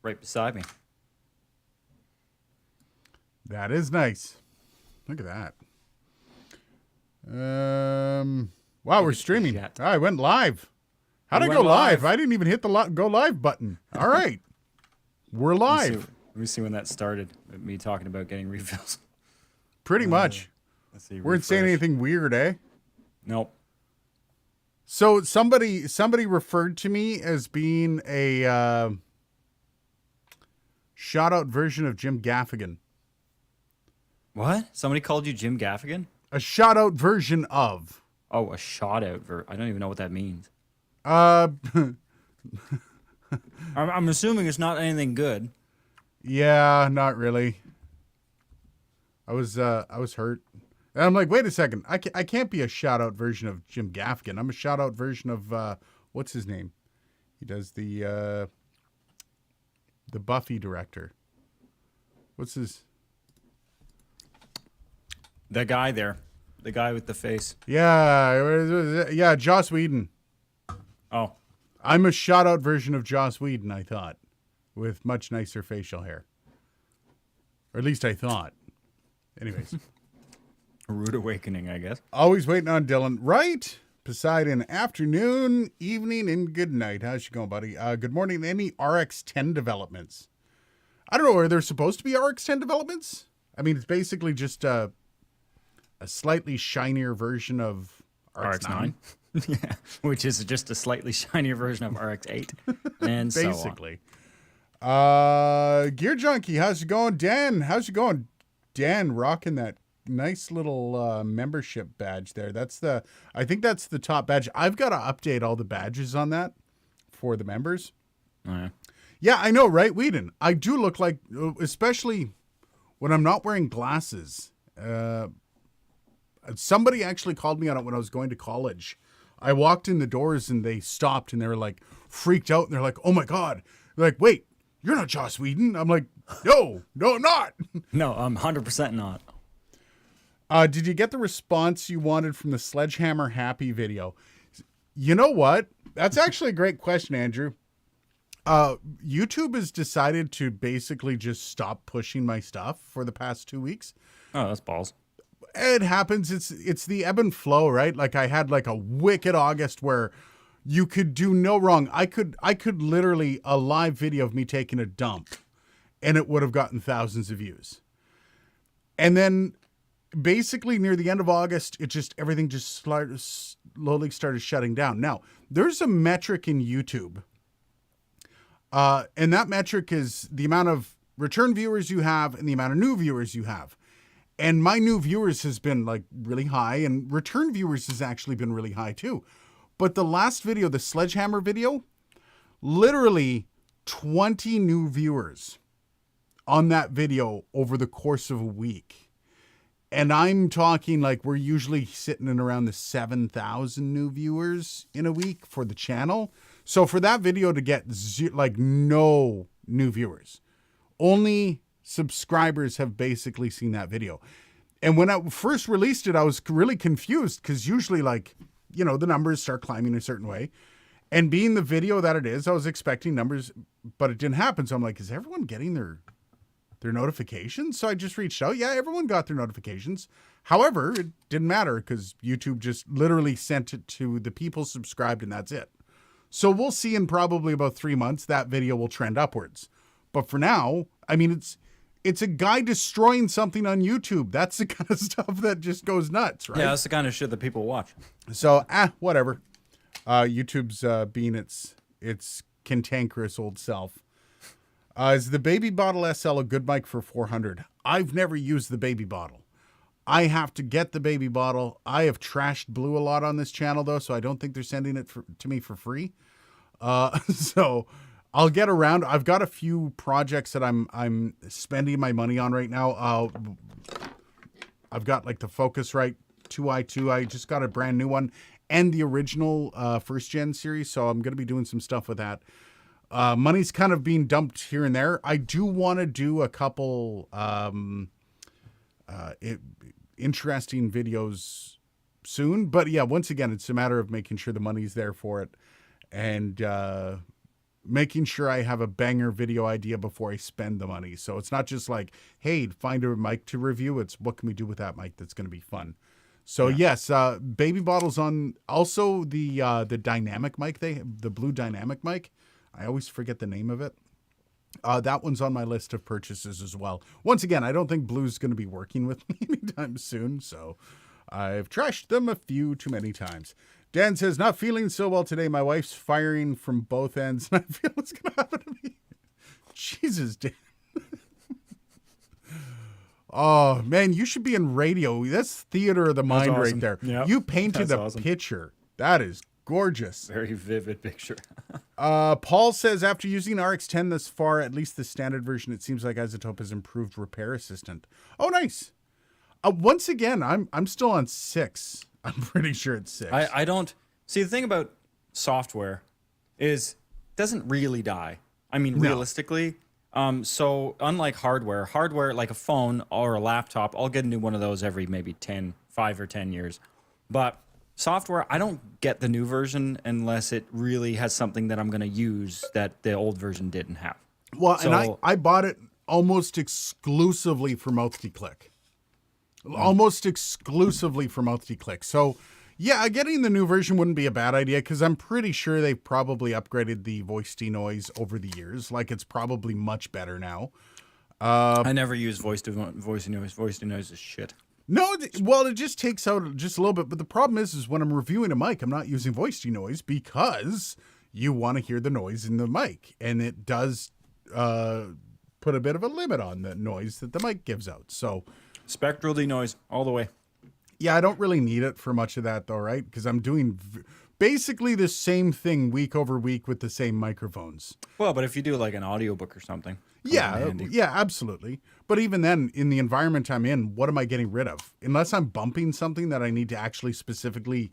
right beside me. That is nice. Look at that. Wow, we're streaming. Jet. I went live. How'd We I go went live? live. I didn't even hit the go live button. All right. We're live. Let me see when that started. Me talking about getting refills. Pretty much. Let's see. We weren't saying refresh. anything weird, eh? Nope. So somebody referred to me as being a shout out version of Jim Gaffigan. What? Somebody called you Jim Gaffigan? A shout out version of. Oh, a shot out. I don't even know what that means. I'm assuming it's not anything good. Yeah, not really. I was hurt. And I'm like, wait a second. I can't be a shout out version of Jim Gaffigan. I'm a shout out version of what's his name? He does the Buffy director. What's his? The guy there. The guy with the face. Yeah, Joss Whedon. Oh. I'm a shout out version of Joss Whedon, I thought, with much nicer facial hair. Or at least I thought. Anyways. A rude awakening, I guess. Always waiting on Dylan. Right? Poseidon, afternoon, evening, and good night. How's you going, buddy? Good morning. Any RX-10 developments? I don't know. Are there supposed to be RX-10 developments? I mean, it's basically just a slightly shinier version of RX-9. Yeah, which is just a slightly shinier version of RX-8. And basically. Gear Junkie, how's it going? Dan, how's it going? Dan rocking that nice little membership badge there. I think that's the top badge. I've got to update all the badges on that for the members. Oh, yeah. Yeah, I know, right, Whedon? I do look like, especially when I'm not wearing glasses. Somebody actually called me on it when I was going to college. I walked in the doors and they stopped and they were like freaked out and they're like, oh my God. They're like, wait, you're not Joss Whedon. I'm like, no, I'm not. No, I'm 100% not. Did you get the response you wanted from the Sledgehammer Happy video? You know what? That's actually a great question, Andrew. YouTube has decided to basically just stop pushing my stuff for the past 2 weeks. Oh, that's balls. It happens. It's the ebb and flow, right? Like I had like a wicked August where you could do no wrong. I could literally a live video of me taking a dump and it would have gotten thousands of views. And then basically near the end of August, everything just slowly started shutting down. Now, there's a metric in YouTube. And that metric is the amount of return viewers you have and the amount of new viewers you have. And my new viewers has been like really high and return viewers has actually been really high too. But the last video, the Sledgehammer video, literally 20 new viewers on that video over the course of a week. And I'm talking like we're usually sitting in around the 7,000 new viewers in a week for the channel. So for that video to get no new viewers, only subscribers have basically seen that video. And when I first released it, I was really confused because usually the numbers start climbing a certain way. And being the video that it is, I was expecting numbers, but it didn't happen. So I'm like, is everyone getting their notifications? So I just reached out. Yeah, everyone got their notifications. However, it didn't matter because YouTube just literally sent it to the people subscribed and that's it. So we'll see in probably about 3 months that video will trend upwards. But for now, I mean, it's a guy destroying something on YouTube. That's the kind of stuff that just goes nuts, right? Yeah, that's the kind of shit that people watch. So, whatever. YouTube's being its cantankerous old self. Is the Baby Bottle SL a good mic for 400? I've never used the Baby Bottle. I have to get the Baby Bottle. I have trashed Blue a lot on this channel, though, so I don't think they're sending it to me for free. So I'll get around. I've got a few projects that I'm spending my money on right now. I've got like the Focusrite 2i2. I just got a brand new one and the original first gen series. So I'm going to be doing some stuff with that. Money's kind of being dumped here and there. I do want to do a couple interesting videos soon. But yeah, once again, it's a matter of making sure the money's there for it. And making sure I have a banger video idea before I spend the money. So it's not just like, hey, find a mic to review. It's what can we do with that mic that's going to be fun. So yes, Baby Bottle's on. Also the dynamic mic, the blue dynamic mic. I always forget the name of it. That one's on my list of purchases as well. Once again, I don't think Blue's going to be working with me anytime soon, so I've trashed them a few too many times. Dan says, not feeling so well today. My wife's firing from both ends, and I feel it's going to happen to me. Jesus, Dan. Oh, man, you should be in radio. That's theater of the mind awesome. right there. Yep. You painted That's a awesome. picture. That is gorgeous. Very vivid picture. Paul says, after using RX-10 thus far, at least the standard version, it seems like Isotope has improved Repair Assistant. Oh, nice. Once again, I'm still on 6. I'm pretty sure it's 6. I don't see, the thing about software is it doesn't really die. I mean, realistically. So unlike hardware like a phone or a laptop, I'll get a new one of those every maybe 5 or 10 years. But software, I don't get the new version unless it really has something that I'm going to use that the old version didn't have. Well, So- and I bought it almost exclusively for Multi-Click. Almost exclusively for Multi-Click. So, yeah, getting the new version wouldn't be a bad idea because I'm pretty sure they've probably upgraded the voice denoise over the years. Like, it's probably much better now. I never use voice denoise. Voice denoise is shit. No, well, it just takes out just a little bit. But the problem is when I'm reviewing a mic, I'm not using voice denoise because you want to hear the noise in the mic. And it does put a bit of a limit on the noise that the mic gives out. So, Spectral denoise all the way. yeah, I don't really need it for much of that, though, right? Because I'm doing basically the same thing week over week with the same microphones. Well, but if you do like an audiobook or something. comes in Yeah, handy. yeah, absolutely. But even then, in the environment I'm in, what am I getting rid of? Unless I'm bumping something that I need to actually specifically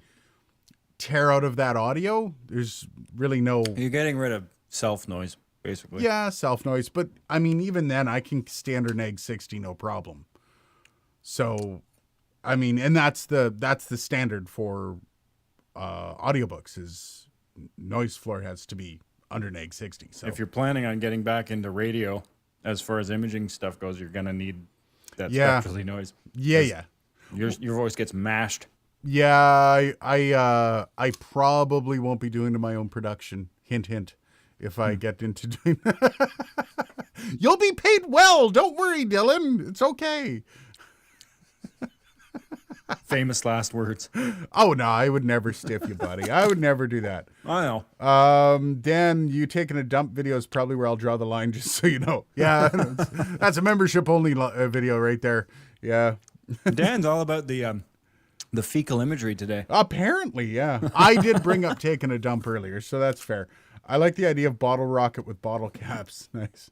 tear out of that audio, there's really no... You're getting rid of self noise, basically. Yeah, self-noise. But, I mean, even then, I can standard neg 60, no problem. So, I mean, and that's the standard for audiobooks is noise floor has to be under neg 60. So If you're planning on getting back into radio, as far as imaging stuff goes, you're gonna need that Yeah. spectral denoise. yeah. Your voice gets mashed. Yeah, I probably won't be doing my own production. Hint, hint. If I get into doing, you'll be paid well. Don't worry, Dylan. It's okay. Famous last words. Oh no, I would never stiff you, buddy. I would never do that. I know. Dan, you taking a dump video is probably where I'll draw the line, just so you know. Yeah, that's a membership only video right there. Yeah. Dan's all about the fecal imagery today. Apparently, yeah. I did bring up taking a dump earlier, so that's fair. I like the idea of bottle rocket with bottle caps. Nice.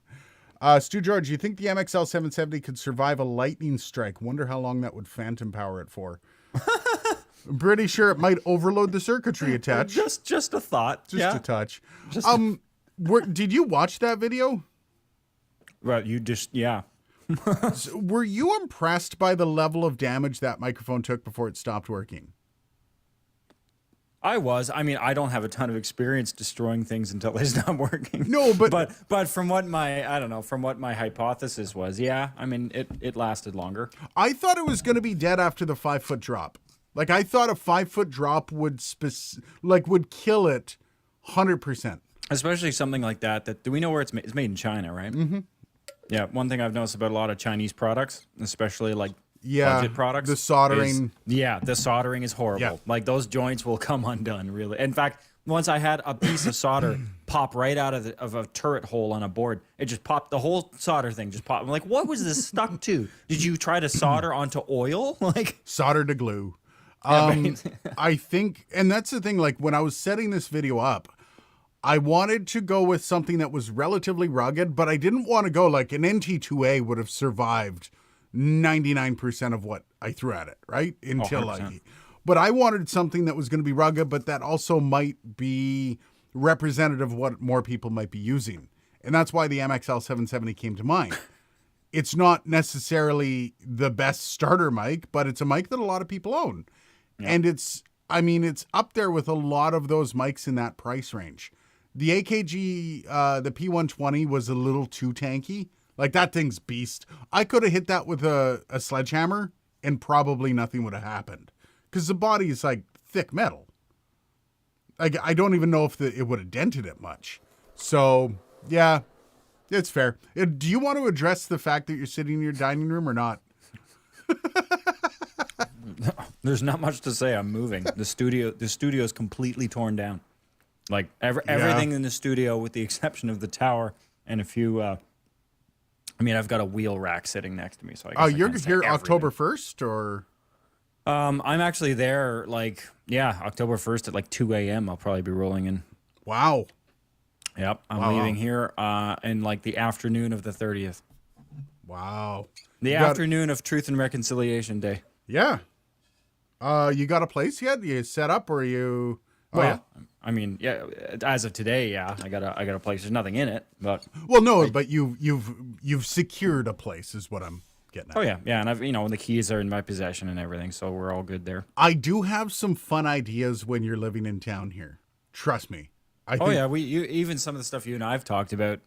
Stu George, you think the MXL 770 could survive a lightning strike? Wonder how long that would phantom power it for. I'm pretty sure it might overload the circuitry a touch. Just a thought. Just a touch. Just Did you watch that video? Well, you just Were you impressed by the level of damage that microphone took before it stopped working? I was. I mean, I don't have a ton of experience destroying things until they stop working. No, but but from what my hypothesis was, yeah. I mean, it lasted longer. I thought it was going to be dead after the 5-foot drop. Like I thought a 5-foot drop would kill it 100%. Especially something like that. That do we know where it's made? It's made in China, right? Mm-hmm. Yeah. One thing I've noticed about a lot of Chinese products, especially like budget products, the soldering. The soldering is horrible. Yeah. Like those joints will come undone. Really. In fact, once I had a piece of solder pop right out of a turret hole on a board. It just popped. The whole solder thing just popped. I'm like, what was this stuck to? Did you try to solder onto oil? Like Solder to glue. right. I think, and that's the thing, like when I was setting this video up, I wanted to go with something that was relatively rugged, but I didn't want to go like an NT2A would have survived 99% of what I threw at it, right? But I wanted something that was going to be rugged, but that also might be representative of what more people might be using. And that's why the MXL 770 came to mind. It's not necessarily the best starter mic, but it's a mic that a lot of people own. Yeah. And it's up there with a lot of those mics in that price range. The AKG, the P120 was a little too tanky. Like, that thing's beast. I could have hit that with a sledgehammer and probably nothing would have happened. Because the body is like thick metal. Like, I don't even know if it would have dented it much. So, yeah, it's fair. Do you want to address the fact that you're sitting in your dining room or not? There's not much to say. I'm moving. The studio is completely torn down. Like everything in the studio, with the exception of the tower and a few. I mean, I've got a wheel rack sitting next to me, so I guess you're here October 1st, or? I'm actually there. October 1st at like 2 a.m. I'll probably be rolling in. Wow. Yep, I'm leaving here in like the afternoon of the 30th. Wow. The afternoon of Truth and Reconciliation Day. Yeah. You got a place yet? You set up, or you? Yeah. I mean, yeah. As of today, yeah, I got a place. There's nothing in it, but but you've secured a place, is what I'm getting at. Oh yeah, and I've the keys are in my possession and everything, so we're all good there. I do have some fun ideas when you're living in town here. Trust me. I think, even some of the stuff you and I've talked about.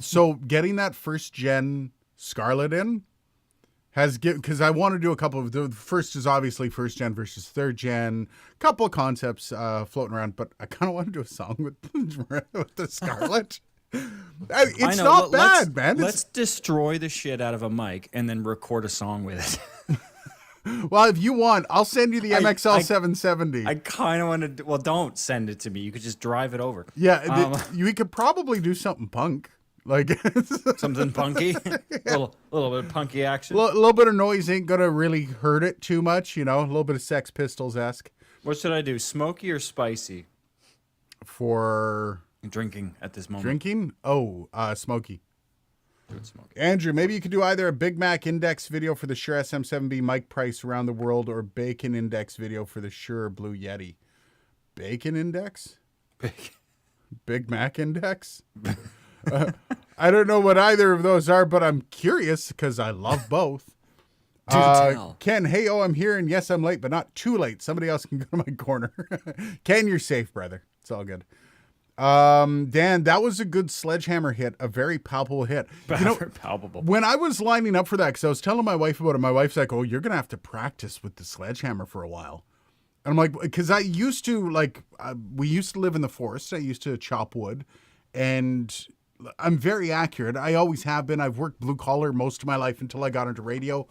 So getting that first gen Scarlet in because I want to do a couple of the first is obviously first gen versus third gen, couple of concepts floating around, but I kind of want to do a song with the Scarlet. It's not bad, man. Let's destroy the shit out of a mic and then record a song with it. Well, if you want, I'll send you the MXL 770. I kind of want to. Well, don't send it to me. You could just drive it over. Yeah, we could probably do something punk, like something punky, little bit of punky action. A little bit of noise ain't gonna really hurt it too much, a little bit of Sex Pistols-esque. What should I do, smoky or spicy? For drinking at this moment. Drinking? Oh, smoky. Smoky. Andrew, maybe you could do either a Big Mac Index video for the Shure SM7B mic price around the world, or Bacon Index video for the Shure Blue Yeti. Bacon Index? Big Mac Index? I don't know what either of those are, but I'm curious because I love both. Ken, hey, I'm here, and yes, I'm late, but not too late. Somebody else can go to my corner. Ken, you're safe, brother. It's all good. Dan, that was a good sledgehammer hit, a very palpable hit. Palpable. When I was lining up for that, because I was telling my wife about it, my wife's like, "Oh, you're gonna have to practice with the sledgehammer for a while." And I'm like, because I used to we used to live in the forest. I used to chop wood, and I'm very accurate. I always have been. I've worked blue collar most of my life until I got into radio.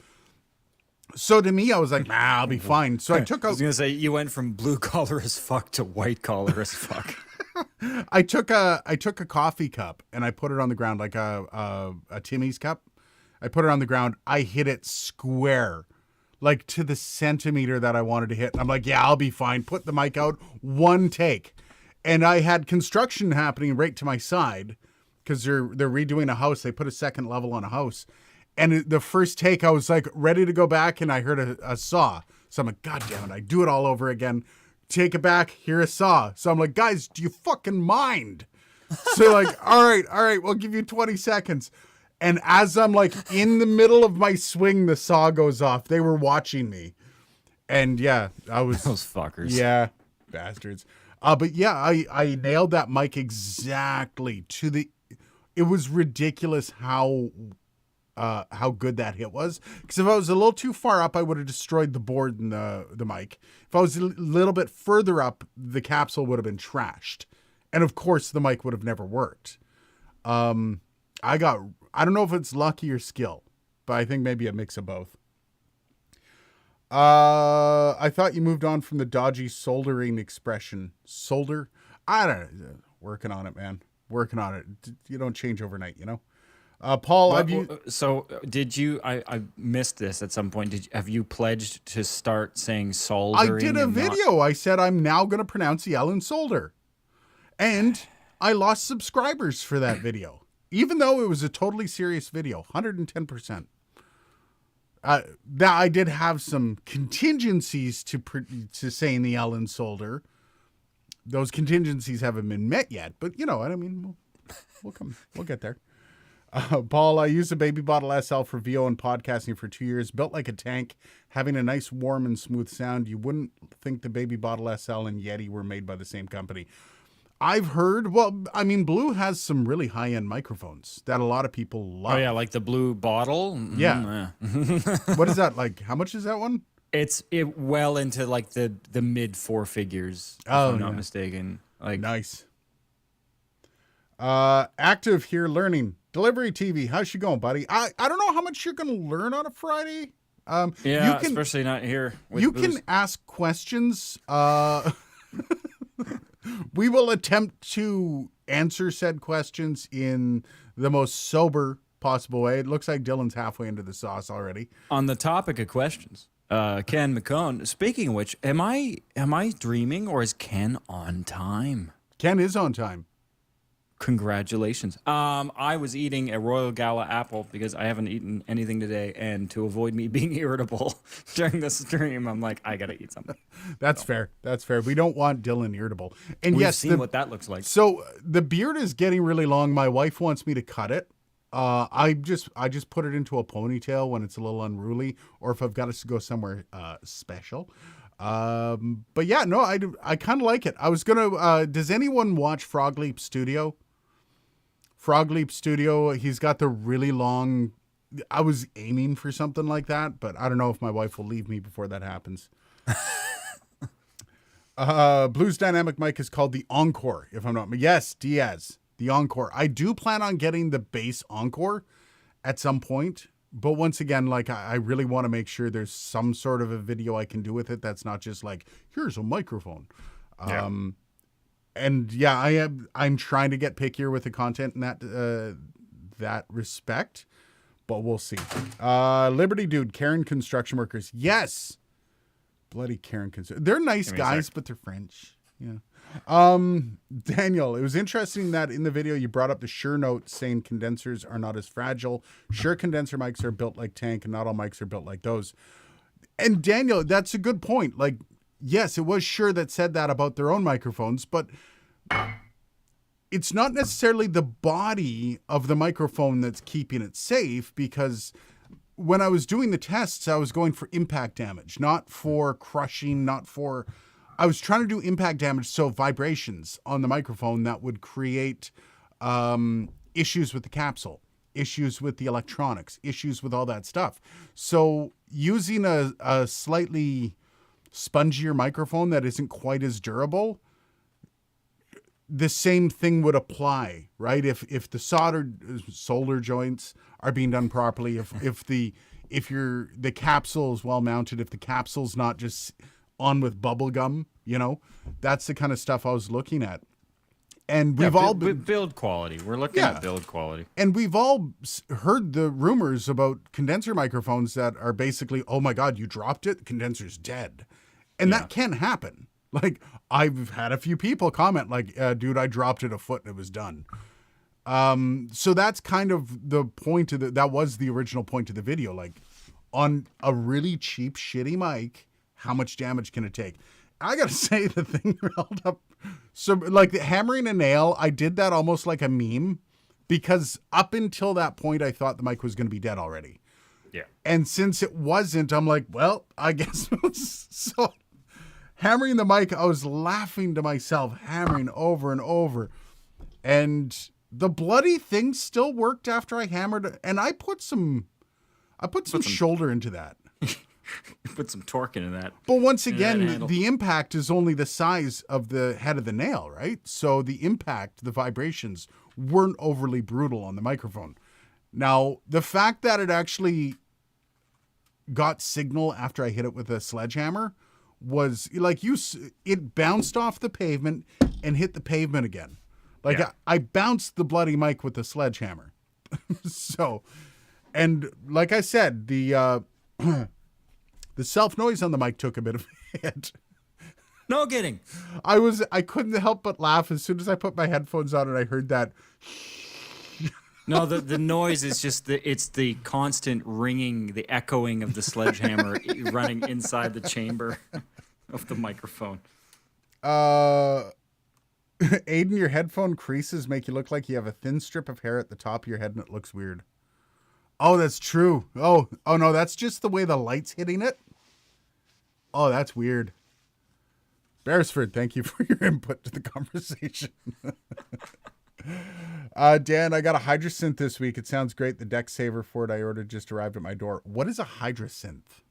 So to me, I was like, I'll be fine. So I was going to say, you went from blue collar as fuck to white collar as fuck. I took a coffee cup and I put it on the ground, like a Timmy's cup. I put it on the ground. I hit it square, like to the centimeter that I wanted to hit. And I'm like, yeah, I'll be fine. Put the mic out, one take. And I had construction happening right to my side because they're redoing a house. They put a second level on a house. And the first take, I was like ready to go back, and I heard a saw. So I'm like, God damn it, I do it all over again. Take it back, hear a saw. So I'm like, guys, do you fucking mind? So like, all right, we'll give you 20 seconds. And as I'm like in the middle of my swing, the saw goes off. They were watching me. And yeah, I was... Those fuckers. Yeah, bastards. But yeah, I nailed that mic exactly to the... It was ridiculous how good that hit was. Because if I was a little too far up, I would have destroyed the board and the mic. If I was a little bit further up, the capsule would have been trashed. And of course, the mic would have never worked. I don't know if it's lucky or skill, but I think maybe a mix of both. I thought you moved on from the dodgy soldering expression. Solder? I don't know. Working on it, man. Working on it. You don't change overnight, Paul, did you? I missed this at some point. Have you pledged to start saying soldering? I did a video. I said I'm now going to pronounce the L in solder, and I lost subscribers for that video, even though it was a totally serious video, 110%. Now I did have some contingencies to saying the L in solder. Those contingencies haven't been met yet, but you know what I mean. We'll get there. Paul, I used a Baby Bottle SL for VO and podcasting for 2 years. Built like a tank, having a nice, warm, and smooth sound. You wouldn't think the Baby Bottle SL and Yeti were made by the same company. I've heard, well, I mean, Blue has some really high-end microphones that a lot of people love. Oh yeah, like the blue bottle. Yeah. What is that like? How much is that one? It's well into like the mid four figures, if Oh, I'm not yeah. mistaken. Like Nice. Active here learning. Delivery TV. How's she going, buddy? I don't know how much you're going to learn on a Friday. yeah, you can, especially not here. With you booze. can ask questions. We will attempt to answer said questions in the most sober possible way. It looks like Dylan's halfway into the sauce already. On the topic of questions, Ken McCone. Speaking of which, am I dreaming or is Ken on time? Ken is on time. Congratulations. I was eating a Royal Gala apple because I haven't eaten anything today, and to avoid me being irritable during the stream, I'm like, I gotta eat something. That's fair. That's fair. We don't want Dylan irritable. And We've yes, seen what that looks like. so the beard is getting really long. My wife wants me to cut it. I just put it into a ponytail when it's a little unruly, or if I've got to go somewhere special. But yeah, no, I kind of like it. I was gonna. Does anyone watch Frog Leap Studio? Frog Leap Studio. He's got the really long. I was aiming for something like that, but I don't know if my wife will leave me before that happens. Blues Dynamic Mic is called the Encore, if I'm not. Yes, Diaz, the Encore. I do plan on getting the bass Encore at some point, but once again, like I really want to make sure there's some sort of a video I can do with it that's not just like, here's a microphone. Yeah. And yeah, I'm trying to get pickier with the content in that respect, but we'll see. Liberty Dude, Karen Construction Workers. Yes. Bloody Karen Construction. They're nice guys, but they're French. Yeah. Daniel, it was interesting that in the video you brought up the Shure note saying condensers are not as fragile. Shure condenser mics are built like tank and not all mics are built like those. And Daniel, that's a good point. Like, yes, it was Shure that said that about their own microphones, but it's not necessarily the body of the microphone that's keeping it safe, because when I was doing the tests, I was going for impact damage, not for crushing, I was trying to do impact damage, so vibrations on the microphone that would create issues with the capsule, issues with the electronics, issues with all that stuff. So using a slightly spongier microphone that isn't quite as durable, the same thing would apply, right? If the solder joints are being done properly, if the capsule is well mounted, if the capsule's not just on with bubble gum, that's the kind of stuff I was looking at. And we've all been build quality. We're looking at build quality. And we've all heard the rumors about condenser microphones that are basically, oh my God, you dropped it, the condenser's dead. And that can happen. Like, I've had a few people comment like, dude, I dropped it a foot and it was done. So that's kind of the point of that was the original point of the video. Like, on a really cheap, shitty mic, how much damage can it take? I gotta say, the thing held up. So, like, the hammering a nail, I did that almost like a meme, because up until that point, I thought the mic was going to be dead already. Yeah. And since it wasn't, I'm like, well, I guess it was. So, hammering the mic, I was laughing to myself, hammering over and over. And the bloody thing still worked after I hammered it. And I put some shoulder into that. Put some torque into that. But once again, the impact is only the size of the head of the nail, right? So the impact, the vibrations weren't overly brutal on the microphone. Now, the fact that it actually got signal after I hit it with a sledgehammer was like it bounced off the pavement and hit the pavement again. Like I bounced the bloody mic with the sledgehammer. So, and like I said, the self noise on the mic took a bit of a hit. No kidding. I couldn't help but laugh as soon as I put my headphones on and I heard that. No, the noise is just it's the constant ringing, the echoing of the sledgehammer running inside the chamber of the microphone. Aiden, your headphone creases make you look like you have a thin strip of hair at the top of your head and it looks weird. Oh, that's true. Oh no, that's just the way the light's hitting it. Oh, that's weird. Beresford, thank you for your input to the conversation. Dan, I got a Hydrosynth this week. It sounds great. The deck saver for it I ordered just arrived at my door. What is a Hydrosynth?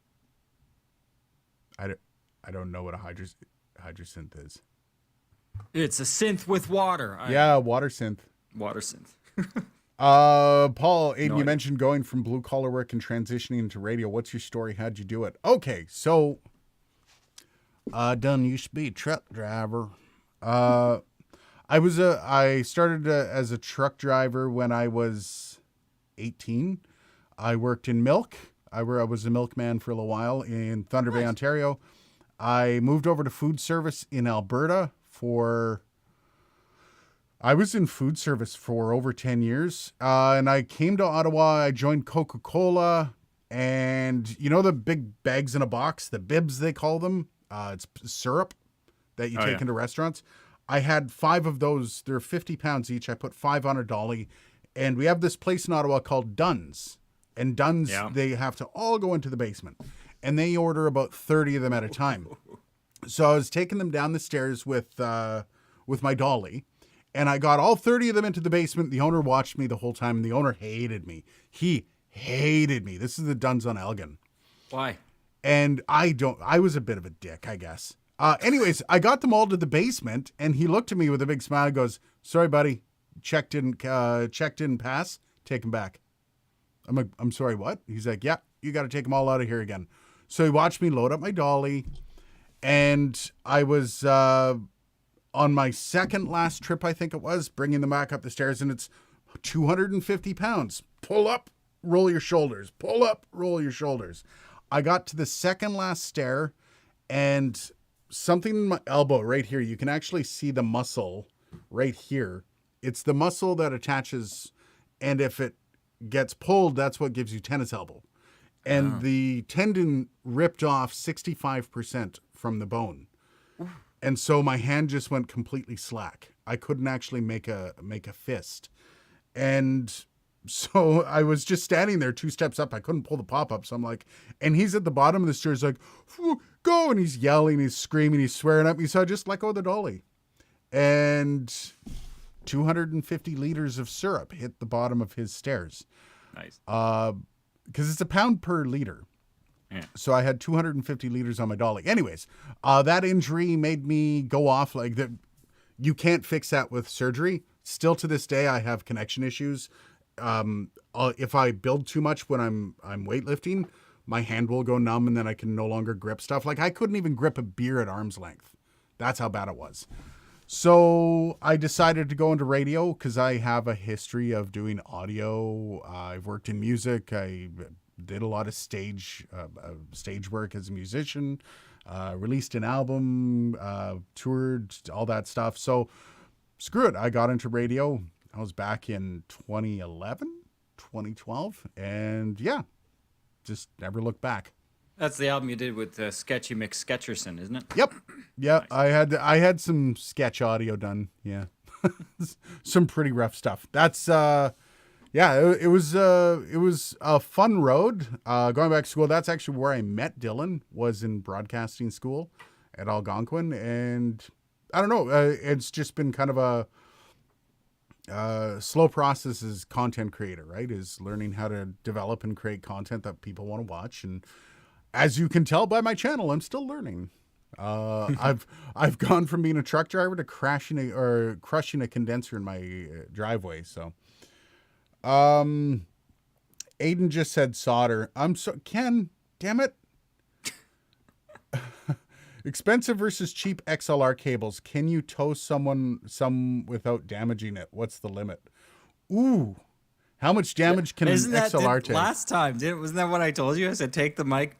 I don't know what a Hydrosynth is. It's a synth with water. Yeah, water synth. Water synth. Paul, Aiden, No you idea. mentioned going from blue collar work and transitioning into radio. What's your story? How'd you do it? Okay, so I done used to be a truck driver. I started as a truck driver when I was 18. I worked in milk. I was a milkman for a little while in Thunder Bay, Ontario. I moved over to food service in Alberta I was in food service for over 10 years. And I came to Ottawa. I joined Coca-Cola. And you know the big bags in a box, the bibs they call them? It's syrup that you take into restaurants. I had 5 of those. They're 50 pounds each. I put 5 on a dolly. And we have this place in Ottawa called Dunn's. And Dunn's, they have to all go into the basement. And they order about 30 of them at a time. So I was taking them down the stairs with my dolly. And I got all 30 of them into the basement. The owner watched me the whole time. And the owner hated me. He hated me. This is the Dunn's on Elgin. Why? And I was a bit of a dick, I guess. Anyways, I got them all to the basement, and he looked at me with a big smile and goes, "Sorry, buddy, check didn't pass. Take them back." I'm like, "I'm sorry, what?" He's like, "Yeah, you got to take them all out of here again." So he watched me load up my dolly, and I was on my second last trip, I think it was, bringing them back up the stairs, and it's 250 pounds. Pull up, roll your shoulders. Pull up, roll your shoulders. I got to the second last stair, and something in my elbow right here, you can actually see the muscle right here. It's the muscle that attaches, and if it gets pulled, that's what gives you tennis elbow. And the tendon ripped off 65% from the bone. And so my hand just went completely slack. I couldn't actually make a fist. And so I was just standing there 2 steps up. I couldn't pull the pop-up. So I'm like, and he's at the bottom of the stairs like, "Go." And he's yelling, he's screaming, he's swearing at me. So I just let go of the dolly. And 250 liters of syrup hit the bottom of his stairs. Nice. Because it's £1 per liter. Yeah. So I had 250 liters on my dolly. Anyways, that injury made me go off like that. You can't fix that with surgery. Still to this day, I have connection issues. If I build too much when I'm weightlifting, my hand will go numb and then I can no longer grip stuff. Like I couldn't even grip a beer at arm's length. That's how bad it was. So I decided to go into radio because I have a history of doing audio. I've worked in music. I did a lot of stage work as a musician, released an album, toured, all that stuff. So screw it. I got into radio. I was back in 2011, 2012. And yeah, just never looked back. That's the album you did with Sketchy McSketcherson, isn't it? Yep. Yeah, nice. I had some sketch audio done. Yeah. Some pretty rough stuff. That's it was a fun road. Going back to school, that's actually where I met Dylan, was in broadcasting school at Algonquin, and I don't know, it's just been kind of a slow process as content creator, right? Is learning how to develop and create content that people want to watch. And as you can tell by my channel, I'm still learning. I've gone from being a truck driver to crushing a condenser in my driveway. So, Aiden just said solder. Ken, damn it. Expensive versus cheap XLR cables. Can you tow some without damaging it? What's the limit? Ooh. How much damage can an XLR take? Last time, wasn't that what I told you? I said take the mic,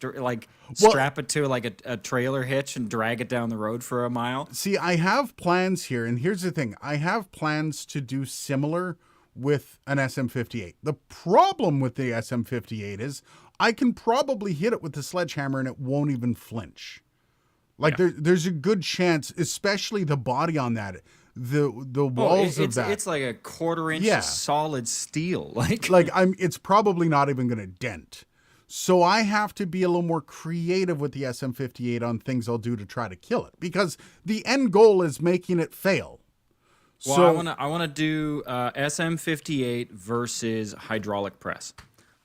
strap it to like a trailer hitch and drag it down the road for a mile. See, I have plans here, and here's the thing. I have plans to do similar with an SM58. The problem with the SM58 is I can probably hit it with the sledgehammer and it won't even flinch. Like there's a good chance, especially the body on that. The walls of that. It's like a 1/4 inch solid steel. Like it's probably not even going to dent. So I have to be a little more creative with the SM58 on things I'll do to try to kill it, because the end goal is making it fail. Well, So I wanna do SM58 versus hydraulic press.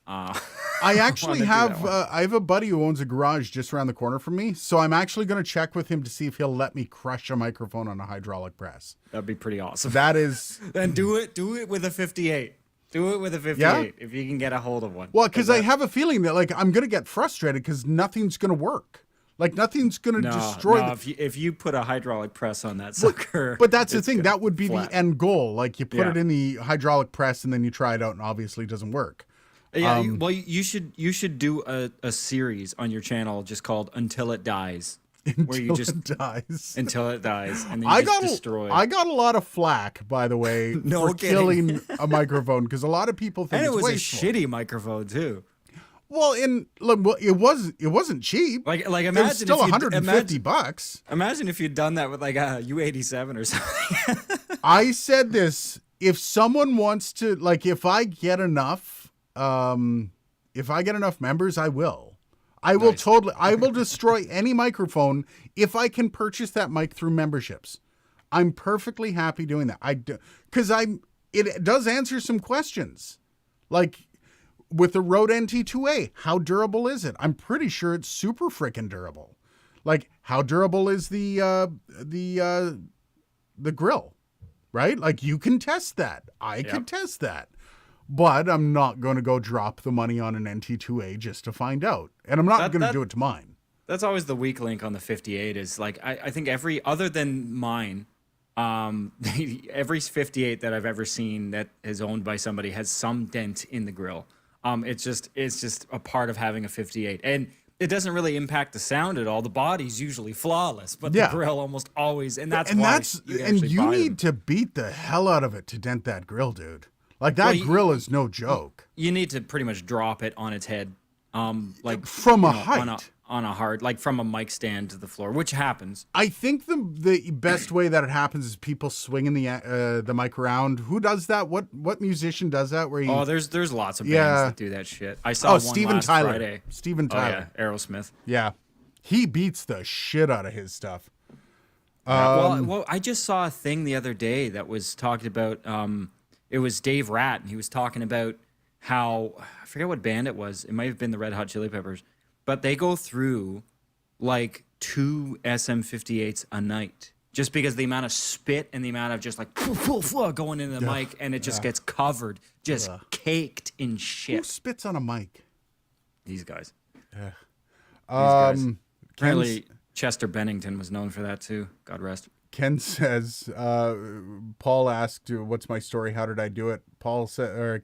I actually wanna do that have one. I have a buddy who owns a garage just around the corner from me. So I'm actually going to check with him to see if he'll let me crush a microphone on a hydraulic press. That'd be pretty awesome. That is Then do it with a 58. Do it with a 58 if you can get a hold of one. well, because I have a feeling that like I'm going to get frustrated because nothing's going to work. Like nothing's going to destroy. No, if you put a hydraulic press on that sucker, But that's the it's thing. gonna That would be flat. the end goal. Like you put Yeah. it in the hydraulic press and then you try it out and obviously it doesn't work. Yeah, well, you should do a series on your channel just called Until It Dies, where you Until just it dies. until it dies, and then you just destroy. I got a lot of flack, by the way, No for kidding. killing a microphone because a lot of people think and it it's was wasteful. a shitty microphone too. Well, it wasn't cheap. Like It was imagine still if $150. Imagine if you'd done that with like a U87 or something. I said this: if someone wants to, like, if I get enough members, I will. I will Nice. I will destroy any microphone if I can purchase that mic through memberships. I'm perfectly happy doing that. Because it does answer some questions. Like with the Rode NT2A, how durable is it? I'm pretty sure it's super freaking durable. Like how durable is the grill, right? Like you can test that. I could test that. But I'm not going to go drop the money on an NT2A just to find out. And I'm not going to do it to mine. That's always the weak link on the 58 is like, I think every, other than mine, every 58 that I've ever seen that is owned by somebody has some dent in the grill. It's just a part of having a 58. And it doesn't really impact the sound at all. The body's usually flawless, but the grill almost always, and that's why you need to beat the hell out of it to dent that grill, dude. Like that grill is no joke. You need to pretty much drop it on its head, like from a height, on a hard, like from a mic stand to the floor, which happens. I think the best way that it happens is people swinging the mic around. Who does that? What musician does that? Where there's lots of bands that do that shit. I saw one Steven last Tyler. Friday. Steven Tyler. Oh yeah, Aerosmith. Yeah, he beats the shit out of his stuff. Well, I just saw a thing the other day that was talking about. It was Dave Rat, and he was talking about how, I forget what band it was. It might have been the Red Hot Chili Peppers, but they go through like 2 SM58s a night just because the amount of spit and the amount of just like going into the mic, and it just gets covered, just caked in Who shit. spits on a mic? These guys. These Um, guys. Apparently, Chester Bennington was known for that too. God rest. Ken says, Paul asked, what's my story? How did I do it?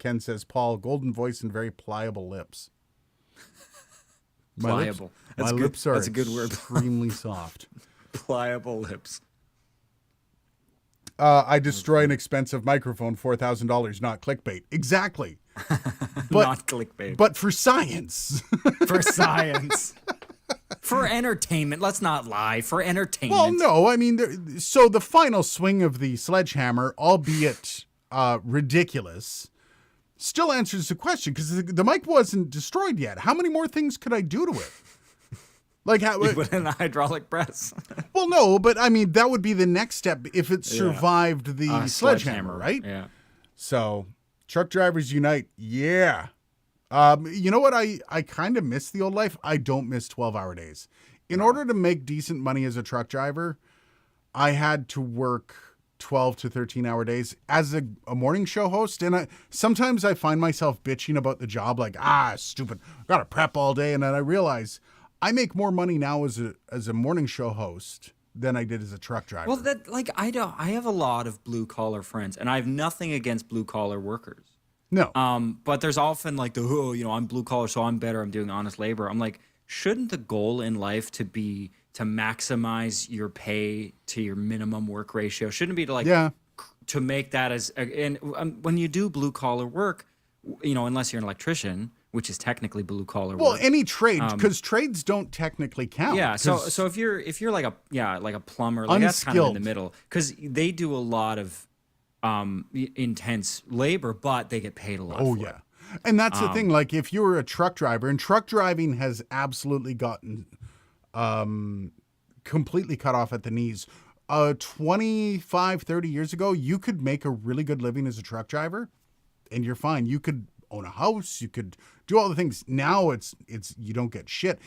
Ken says, Paul, golden voice and very pliable lips. Pliable. My lips are That's a good word. extremely soft. Pliable lips. I destroy an expensive microphone, $4,000, not clickbait. Exactly. Not clickbait. But for science. For science. For entertainment. Let's not lie. For entertainment. Well, no, I mean, so the final swing of the sledgehammer, albeit ridiculous, still answers the question because the mic wasn't destroyed yet. How many more things could I do to it? Like how? You put in a hydraulic press. Well, no, but I mean that would be the next step if it survived the sledgehammer, right? Yeah. So, truck drivers unite. Yeah. You know what? I kind of miss the old life. I don't miss 12-hour days. In order to make decent money as a truck driver, I had to work 12 to 13-hour days as a morning show host. And sometimes I find myself bitching about the job like, stupid, got to prep all day. And then I realize I make more money now as a morning show host than I did as a truck driver. Well, I have a lot of blue collar friends, and I have nothing against blue collar workers. No. But there's often like I'm blue collar, so I'm better. I'm doing honest labor. I'm like, shouldn't the goal in life to be to maximize your pay to your minimum work ratio? Shouldn't it be to make that as and when you do blue collar work, unless you're an electrician, which is technically blue collar work. Well, any trade, because trades don't technically count. Yeah. So if you're like a plumber, like that's kind of in the middle, because they do a lot of intense labor, but they get paid a lot. Oh for yeah. it. And that's the thing. Like, if you were a truck driver, and truck driving has absolutely gotten completely cut off at the knees. 25, 30 years ago, you could make a really good living as a truck driver, and you're fine. You could own a house. You could do all the things. Now it's you don't get shit.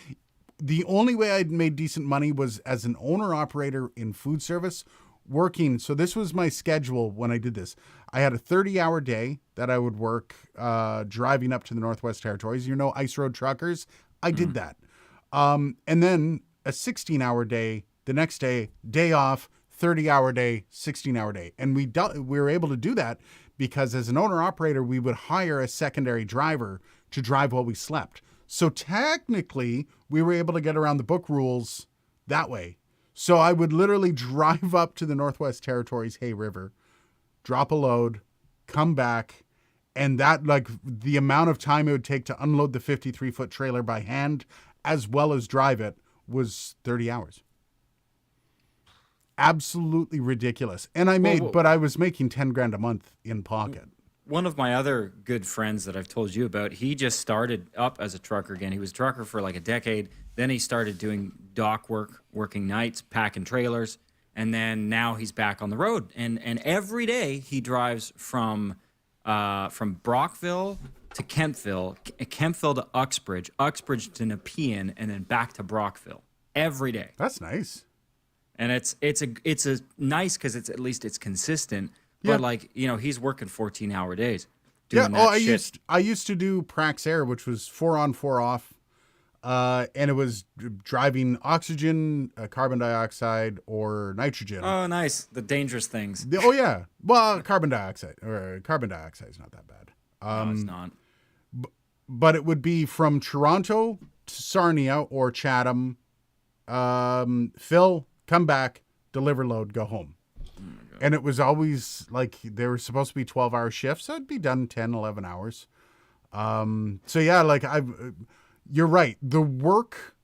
The only way I'd made decent money was as an owner-operator in food service, working. So this was my schedule when I did this. I had a 30-hour day that I would work driving up to the Northwest Territories. You know, ice road truckers. I did that. And then a 16-hour day, the next day off, 30-hour day, 16-hour day. And we were able to do that because as an owner-operator, we would hire a secondary driver to drive while we slept. So technically, we were able to get around the book rules that way. So I would literally drive up to the Northwest Territories Hay River, drop a load, come back, and that, like, the amount of time it would take to unload the 53-foot trailer by hand as well as drive it was 30 hours. Absolutely ridiculous. And but I was making 10 grand a month in pocket. One of my other good friends that I've told you about, he just started up as a trucker again. He was a trucker for like a decade. Then he started doing dock work, working nights, packing trailers. And then now he's back on the road. And every day he drives from Brockville to Kempville, Kempville to Uxbridge, Uxbridge to Nepean, and then back to Brockville every day. That's nice. And it's a nice because at least it's consistent. But like, you know, he's working 14-hour days. Doing that I used to do Prax Air, which was 4 on, 4 off. And it was driving oxygen, carbon dioxide, or nitrogen. Oh, nice. The dangerous things. Well, carbon dioxide is not that bad. No, it's not. But it would be from Toronto to Sarnia or Chatham. Fill, come back, deliver load, go home. And it was always like they were supposed to be 12-hour shifts. So it'd be done 10, 11 hours. So yeah, like you're right. The work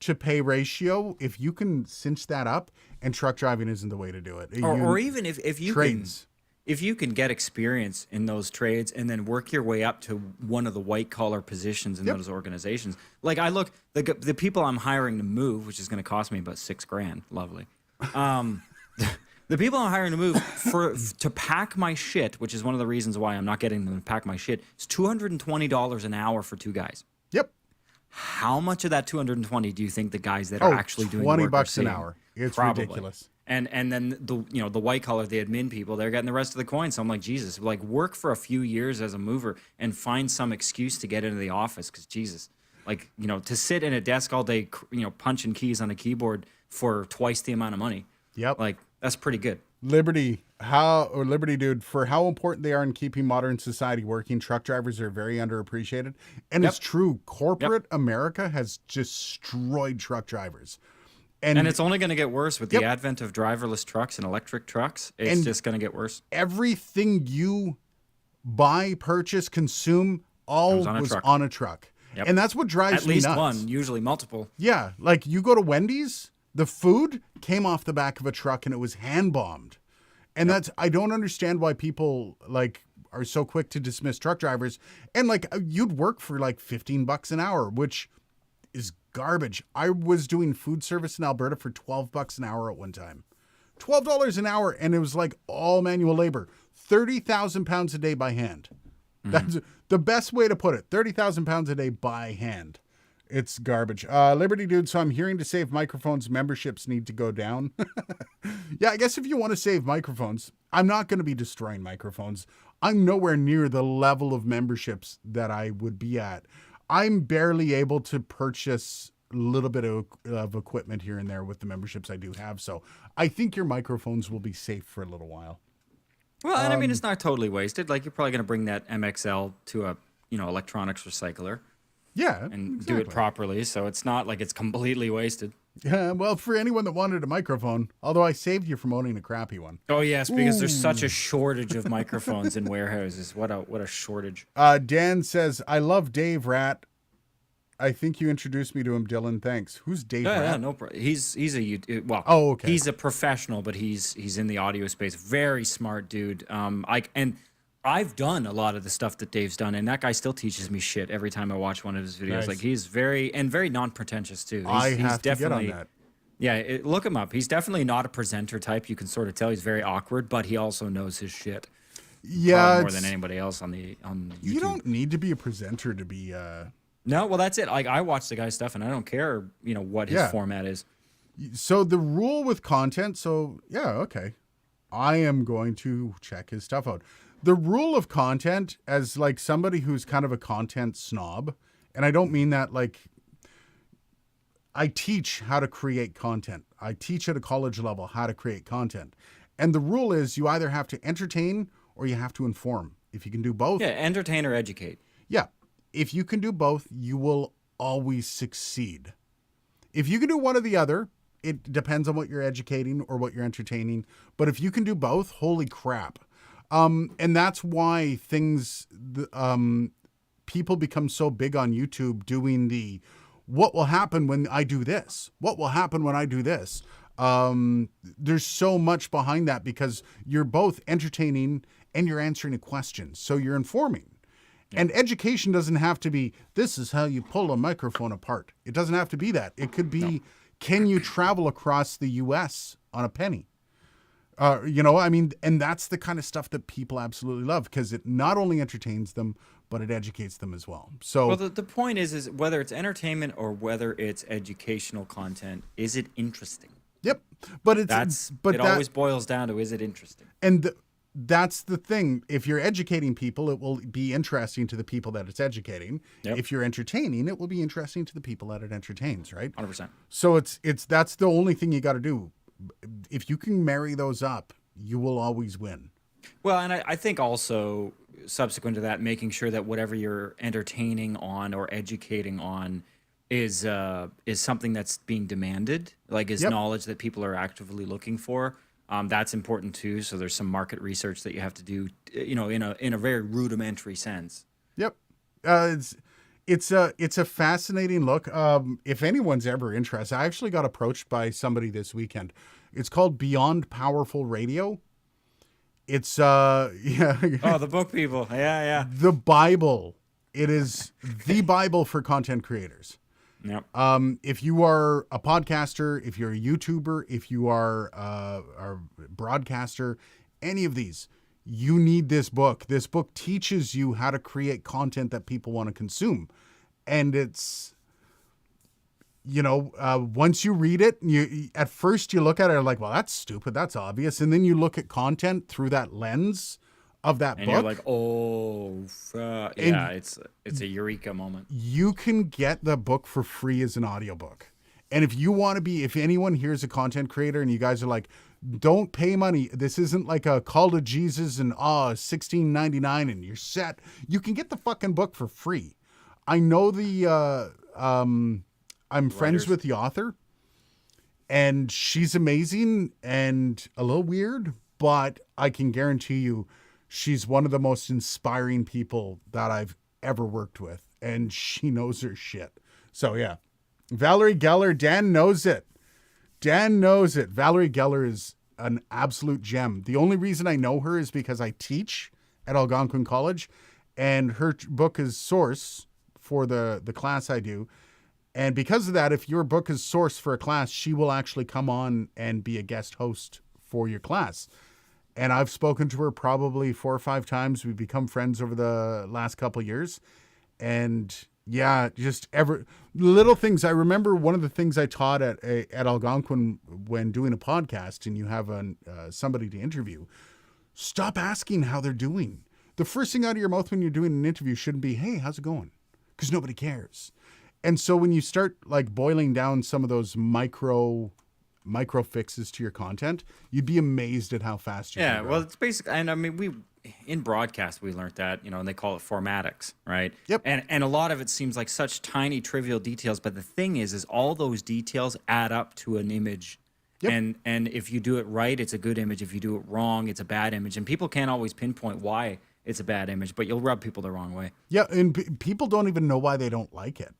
to pay ratio, if you can cinch that up, and truck driving isn't the way to do it. Or even if you trades. If you can get experience in those trades and then work your way up to one of the white collar positions in those organizations. Like I look, the people I'm hiring to move, which is going to cost me about $6,000. Lovely. The people I'm hiring to move to pack my shit, which is one of the reasons why I'm not getting them to pack my shit, is $220 an hour for 2 guys. Yep. How much of that 220 do you think the guys that are actually doing work are $20 seeing? an hour? It's Probably. ridiculous. And then the white collar, the admin people, they're getting the rest of the coin. So I'm like, Jesus, like work for a few years as a mover and find some excuse to get into the office. Because Jesus, like, you know, to sit in a desk all day, you know, punching keys on a keyboard for twice the amount of money. Yep. Like that's pretty good. Liberty Dude, for how important they are in keeping modern society working, truck drivers are very underappreciated. And it's true. Corporate America has destroyed truck drivers. And it's only going to get worse with the advent of driverless trucks and electric trucks. It's just going to get worse. Everything you buy, purchase, consume, all was on a truck. Yep. And that's what drives me nuts. At least one, usually multiple. Yeah. Like you go to Wendy's, the food came off the back of a truck and it was hand bombed. And I don't understand why people like are so quick to dismiss truck drivers. And like you'd work for like $15 an hour, which is garbage. I was doing food service in Alberta for $12 an hour at one time. $12 an hour, and it was like all manual labor. 30,000 pounds a day by hand. Mm-hmm. That's the best way to put it. 30,000 pounds a day by hand. It's garbage. Liberty Dude, so I'm hearing to save microphones, memberships need to go down. Yeah, I guess if you want to save microphones, I'm not going to be destroying microphones. I'm nowhere near the level of memberships that I would be at. I'm barely able to purchase a little bit of equipment here and there with the memberships I do have. So I think your microphones will be safe for a little while. Well, and I mean, it's not totally wasted. Like you're probably going to bring that MXL to a, electronics recycler. Yeah. And do it properly. So it's not like it's completely wasted. Yeah. Well, for anyone that wanted a microphone, although I saved you from owning a crappy one. Oh, yes, because there's such a shortage of microphones in warehouses. What a shortage. Dan says, I love Dave Rat. I think you introduced me to him, Dylan. Thanks. Who's Dave Rat? Yeah, no problem. He's a professional, but he's in the audio space. Very smart dude. I've done a lot of the stuff that Dave's done, and that guy still teaches me shit every time I watch one of his videos. Nice. Like he's very non-pretentious too. I He's have to get on definitely that. yeah. Look him up. He's definitely not a presenter type. You can sort of tell he's very awkward, but he also knows his shit. Yeah, Probably more than anybody else on YouTube. You don't need to be a presenter to be. No, well that's it. Like I watch the guy's stuff, and I don't care, what his format is. So the rule with content. So yeah, okay. I am going to check his stuff out. The rule of content, as like somebody who's kind of a content snob, and I don't mean that like. I teach how to create content. I teach at a college level how to create content, and the rule is you either have to entertain or you have to inform. If you can do both. Yeah, entertain or educate. Yeah. If you can do both, you will always succeed. If you can do one or the other, it depends on what you're educating or what you're entertaining. But if you can do both, holy crap. And that's why people become so big on YouTube doing what will happen when I do this? What will happen when I do this? There's so much behind that because you're both entertaining and you're answering a question. So you're informing. Yeah. And education doesn't have to be, this is how you pull a microphone apart. It doesn't have to be that. It could be, can you travel across the U.S. on a penny? And that's the kind of stuff that people absolutely love because it not only entertains them, but it educates them as well. So, well, the point is whether it's entertainment or whether it's educational content, is it interesting? Yep. But it always boils down to, is it interesting? And that's the thing. If you're educating people, it will be interesting to the people that it's educating. Yep. If you're entertaining, it will be interesting to the people that it entertains, right? 100%. So that's the only thing you got to do. If you can marry those up, you will always win. Well, and I think also subsequent to that, making sure that whatever you're entertaining on or educating on is something that's being demanded, like is knowledge that people are actively looking for. That's important too. So there's some market research that you have to do, in a very rudimentary sense. Yep. It's a fascinating look. If anyone's ever interested, I actually got approached by somebody this weekend. It's called Beyond Powerful Radio. It's Oh, the book people. Yeah. The Bible. It is the Bible for content creators. Yep. If you are a podcaster, if you're a YouTuber, if you are a broadcaster, any of these, you need this book. This book teaches you how to create content that people want to consume. And it's, once you read it, at first you look at it like, well, that's stupid. That's obvious. And then you look at content through that lens of that book. And you're like, oh, yeah, it's a eureka moment. You can get the book for free as an audiobook. And if anyone here's a content creator and you guys are like, don't pay money. This isn't like a call to Jesus and $16.99 and you're set. You can get the fucking book for free. I know I'm friends with the author and she's amazing and a little weird, but I can guarantee you she's one of the most inspiring people that I've ever worked with, and she knows her shit. So yeah, Valerie Geller, Dan knows it. Valerie Geller is an absolute gem. The only reason I know her is because I teach at Algonquin College, and her book is source for the class I do. And because of that, if your book is source for a class, she will actually come on and be a guest host for your class. And I've spoken to her probably 4 or 5 times. We've become friends over the last couple of years. And yeah, just little things. I remember one of the things I taught at Algonquin when doing a podcast and you have somebody to interview, stop asking how they're doing. The first thing out of your mouth when you're doing an interview shouldn't be, hey, how's it going? Because nobody cares. And so when you start like boiling down some of those micro fixes to your content, you'd be amazed at how fast you can grow. Well, it's basic. And I mean, in broadcast, we learned that, and they call it formatics, right? Yep. And a lot of it seems like such tiny, trivial details. But the thing is all those details add up to an image. Yep. And if you do it right, it's a good image. If you do it wrong, it's a bad image. And people can't always pinpoint why it's a bad image, but you'll rub people the wrong way. Yeah, and people don't even know why they don't like it.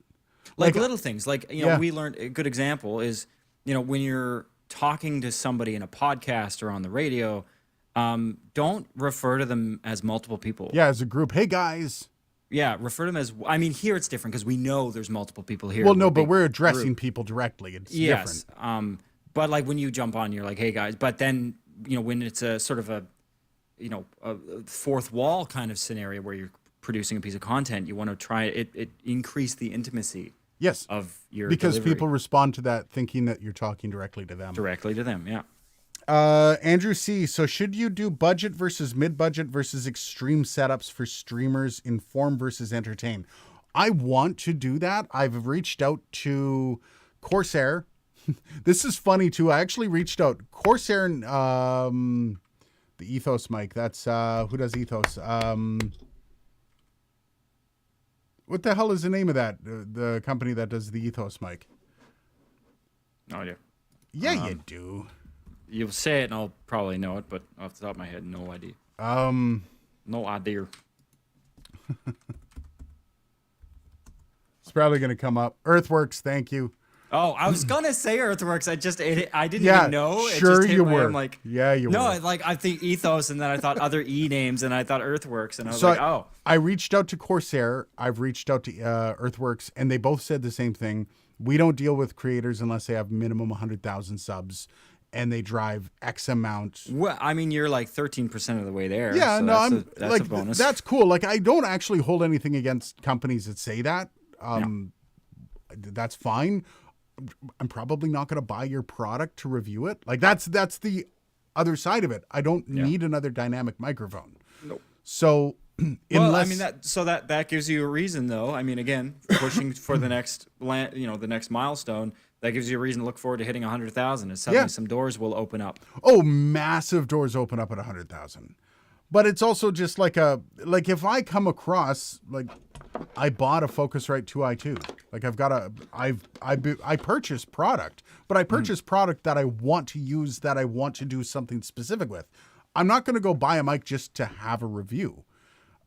Like little things. Like, we learned a good example is, when you're talking to somebody in a podcast or on the radio, don't refer to them as multiple people. Yeah, as a group. Hey guys. Yeah, refer to them as. I mean, here it's different because we know there's multiple people here. Well, no, a but big we're addressing group. people directly. It's Yes. different. But like when you jump on, you're like, hey guys. But then when it's a sort of a a fourth wall kind of scenario where you're producing a piece of content, you want to try it increase the intimacy Yes. of your Because delivery people respond to that thinking that you're talking directly to them. directly to them. Yeah. Andrew C. So should you do budget versus mid-budget versus extreme setups for streamers, inform versus entertain? I want to do that. I've reached out to Corsair. This is funny too. I actually reached out Corsair, the Ethos mic. That's who does Ethos. What the hell is the name of that? The company that does the Ethos mic? Oh yeah. Yeah, you do. You'll say it and I'll probably know it, but off the top of my head, no idea. No idea. It's probably going to come up. Earthworks, thank you. Oh, I was gonna say Earthworks. I didn't Yeah, even know. sure it just hit you my- were. I'm like, Yeah, you no, were. like I think Ethos, and then I thought other E names, and I thought Earthworks, and I was So like, oh, I reached out to Corsair. I've reached out to Earthworks, and they both said the same thing. We don't deal with creators unless they have minimum 100,000 subs, and they drive X amount. well, I mean, you're like 13% of the way there. Yeah, so no, that's like a bonus. that's cool. Like I don't actually hold anything against companies that say that. That's fine. I'm probably not going to buy your product to review it. Like that's the other side of it. I don't need another dynamic microphone. Nope. So Well, I mean that gives you a reason, though. I mean, again, pushing for the next the next milestone. That gives you a reason to look forward to hitting 100,000. And suddenly some doors will open up. Oh, massive doors open up at 100,000. But it's also just like if I come across I bought a Focusrite 2i2. Like I purchased product, but I purchased product that I want to use, that I want to do something specific with. I'm not going to go buy a mic just to have a review.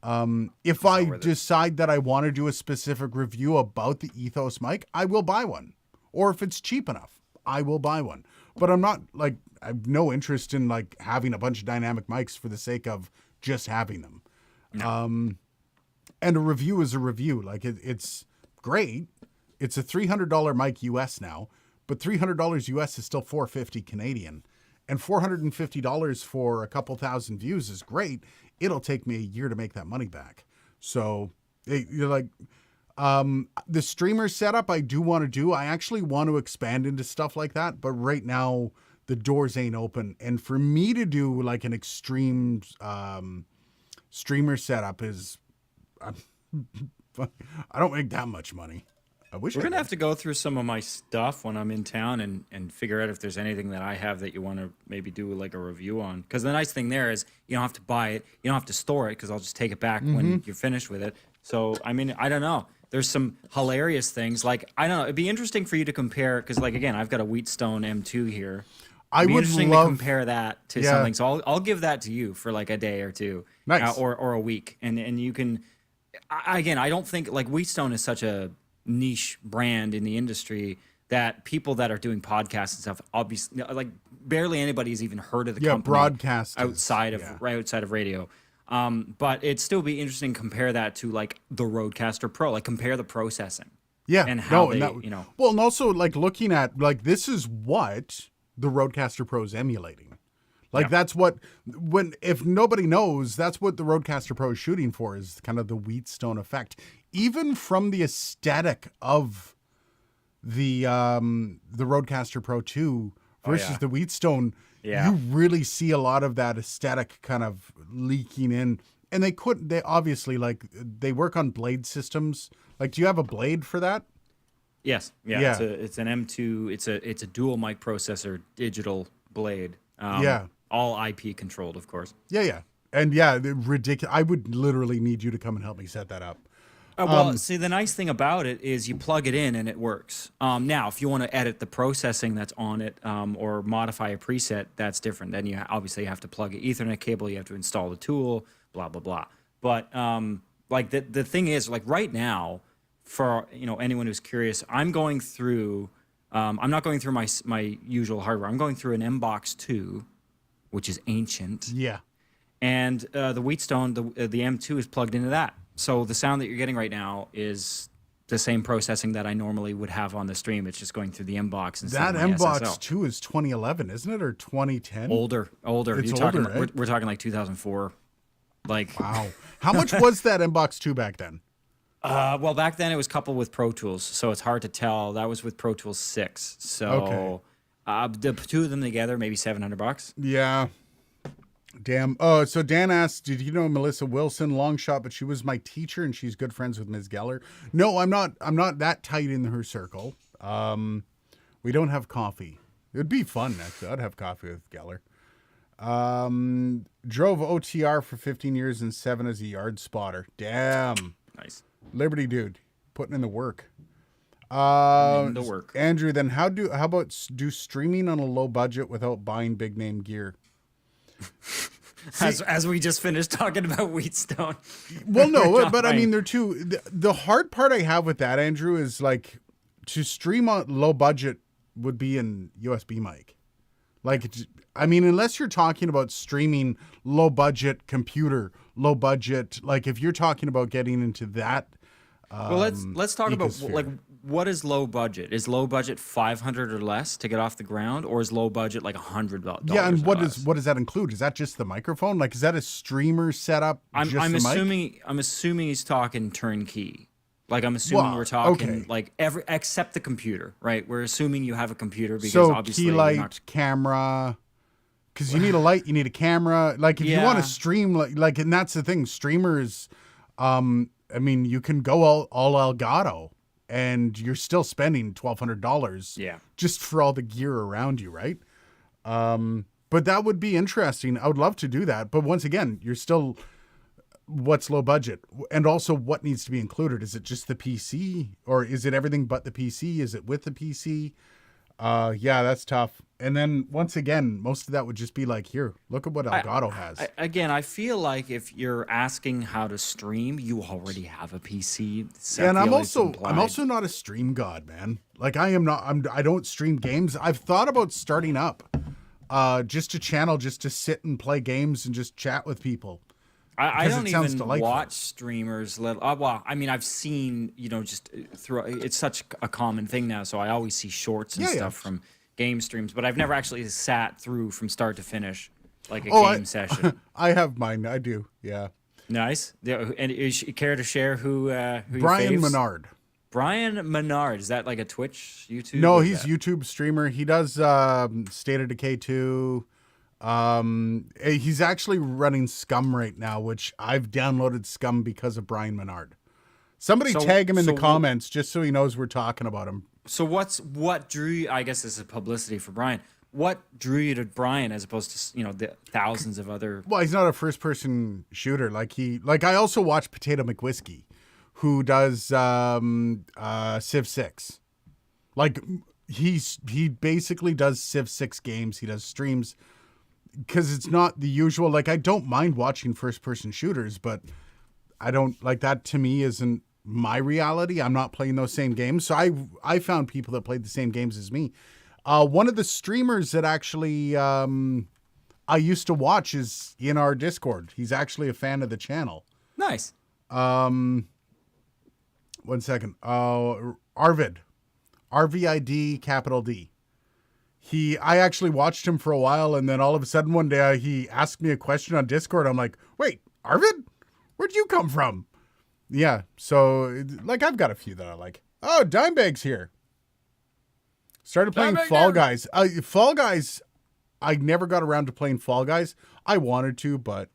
If I decide that I want to do a specific review about the Ethos mic, I will buy one. Or if it's cheap enough, I will buy one. But I'm not I have no interest in having a bunch of dynamic mics for the sake of just having them. No. And a review is a review. It's great. It's a $300 mic US now, but $300 US is still $450 Canadian. And $450 for a couple thousand views is great. It'll take me a year to make that money back. So you're the streamer setup I do want to do. I actually want to expand into stuff like that, but right now the doors ain't open. And for me to do an extreme streamer setup is, I don't make that much money. I wish We're I gonna did. have to go through some of my stuff when I'm in town and figure out if there's anything that I have that you want to maybe do a review on. Because the nice thing there is you don't have to buy it, you don't have to store it because I'll just take it back when you're finished with it. So I mean, I don't know. There's some hilarious things. I don't know. It'd be interesting for you to compare because again, I've got a Wheatstone M2 here. I It'd be would interesting love to compare that to Yeah. something. So I'll give that to you for a day or two, Nice. or a week, and you can. Again, I don't think Wheatstone is such a niche brand in the industry that people that are doing podcasts and stuff, obviously, barely anybody's even heard of the company broadcast is- outside of right outside of radio. But it'd still be interesting to compare that to the Rodecaster Pro, compare the processing. Yeah. And how and they, Well, and also looking at this is what the Rodecaster Pro is emulating. That's what if nobody knows, that's what the Rodecaster Pro is shooting for, is kind of the Wheatstone effect. Even from the aesthetic of the Rodecaster Pro 2 versus the Wheatstone, you really see a lot of that aesthetic kind of leaking in. And they obviously they work on blade systems. Do you have a blade for that? Yes, yeah, Yeah. It's an M2. It's a dual mic processor digital blade. Yeah. All IP controlled, of course. Yeah. And ridiculous. I would literally need you to come and help me set that up. Well, see, the nice thing about it is you plug it in and it works. Now, if you want to edit the processing that's on it or modify a preset, that's different. Then you obviously have to plug an Ethernet cable. You have to install the tool, blah, blah, blah. But the thing is, right now, for anyone who's curious, I'm going through. I'm not going through my usual hardware. I'm going through an MBox 2 which is ancient. Yeah. And the Wheatstone, the M2 is plugged into that. So the sound that you're getting right now is the same processing that I normally would have on the stream. It's just going through the inbox instead That of my MBox SSL. 2 is 2011, isn't it? Or 2010? Older. It's You're talking, older, right? we're talking like 2004. Like, Wow. How much was that MBox 2 back then? well, back then it was coupled with Pro Tools, so it's hard to tell. That was with Pro Tools 6. So the two of them together, maybe $700. Yeah. Damn. Oh, so Dan asked, did you know Melissa Wilson? Long shot, but she was my teacher and she's good friends with Ms. Geller. No, I'm not that tight in her circle. We don't have coffee. It'd be fun, actually. I'd have coffee with Geller. Drove OTR for 15 years and 7 as a yard spotter. Damn. Nice. Liberty dude. Putting in the work. The work. Andrew, then how about do streaming on a low budget without buying big name gear? As we just finished talking about Wheatstone. Well, no, but I mean, they're two. The hard part I have with that, Andrew, is like to stream on low budget would be an USB mic. Like, I mean, unless you're talking about streaming low budget computer, low budget, like if you're talking about getting into that. Well, let's talk about ecosphere. like what is low budget? Is low budget 500 or less to get off the ground, or is low budget like $100? Yeah, and what or less? does that include? Is that just the microphone? Like, is that a streamer setup? I'm assuming he's talking turnkey. Like I'm assuming Well, we're talking okay. like every except the computer, right? We're assuming you have a computer because So obviously key you're light, not- camera. Because you need a light, you need a camera. Like if you want Yeah. to stream, like, and that's the thing. Streamers, I mean, you can go all Elgato, and you're still spending $1,200. Yeah. Just for all the gear around you, right? But that would be interesting. I would love to do that. But once again, you're still, what's low budget, and also what needs to be included? Is it just the PC, or is it everything but the PC? Is it with the PC? Yeah, that's tough. And then once again, most of that would just be like, here, look at what Elgato has. I feel like if you're asking how to stream, you already have a PC. And I'm Feelings also implied. not a stream god, man. Like I don't stream games. I've thought about starting up just a channel just to sit and play games and just chat with people. I because don't it sounds even delightful. watch streamers. Well, I mean, I've seen, just through. It's such a common thing now, so I always see shorts and Yeah, yeah. stuff from game streams. But I've never actually sat through from start to finish, like a Oh, game session. I have mine. I do. Yeah. Nice. And is you care to share who Brian your faves? Menard. Brian Menard. Is that like a Twitch, YouTube? No, What is he's that? YouTube streamer. He does State of Decay 2. He's actually running Scum right now, which I've downloaded Scum because of Brian Menard. Somebody tag him in the comments just so he knows we're talking about him. So what drew you? I guess this is publicity for Brian. What drew you to Brian as opposed to the thousands of other? Well, he's not a first-person shooter. Like I also watch Potato McWhiskey, who does Civ 6. Like he basically does Civ 6 games. He does streams because it's not the usual. Like I don't mind watching first-person shooters, but I don't like that. To me, isn't my reality. I'm not playing those same games. So I found people that played the same games as me. One of the streamers that actually I used to watch is in our Discord. He's actually a fan of the channel. Nice. 1 second. Arvid. RVID capital D. I actually watched him for a while, and then all of a sudden one day he asked me a question on Discord. I'm like, wait, Arvid? Where'd you come from? Yeah, so like I've got a few that I like. Oh, Dimebag's here. Started playing Dimebag Fall there. Guys. Fall Guys, I never got around to playing Fall Guys. I wanted to, but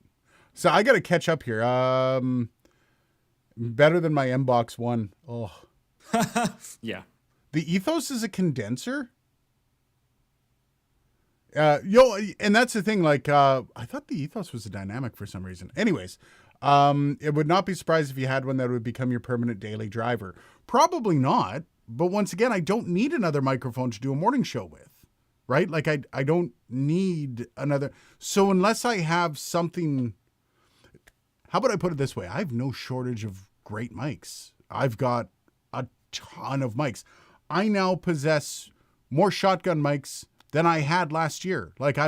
so I got to catch up here. Better than my MBox 1. Oh, Yeah. the Ethos is a condenser. And that's the thing. Like, I thought the Ethos was a dynamic for some reason. Anyways, it would not be surprised if you had one that would become your permanent daily driver. Probably not. But once again, I don't need another microphone to do a morning show with, right? Like I don't need another. So unless I have something, how about I put it this way? I have no shortage of great mics. I've got a ton of mics. I now possess more shotgun mics than I had last year. Like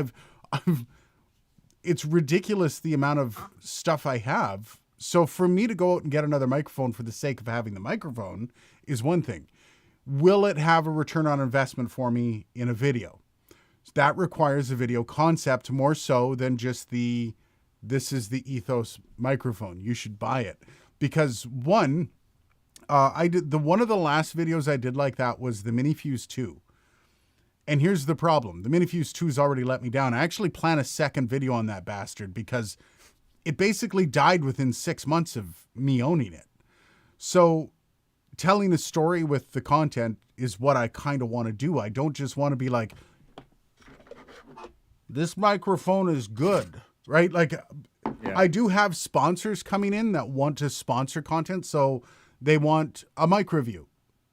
it's ridiculous the amount of stuff I have. So for me to go out and get another microphone for the sake of having the microphone is one thing. Will it have a return on investment for me in a video? That requires a video concept more so than just this is the Ethos microphone. You should buy it. Because one of the last videos I did like that was the Minifuse 2. And here's the problem. The Minifuse 2's already let me down. I actually plan a second video on that bastard because it basically died within 6 months of me owning it. So telling a story with the content is what I kind of want to do. I don't just want to be like, this microphone is good, right? Like, yeah. I do have sponsors coming in that want to sponsor content. So they want a mic review.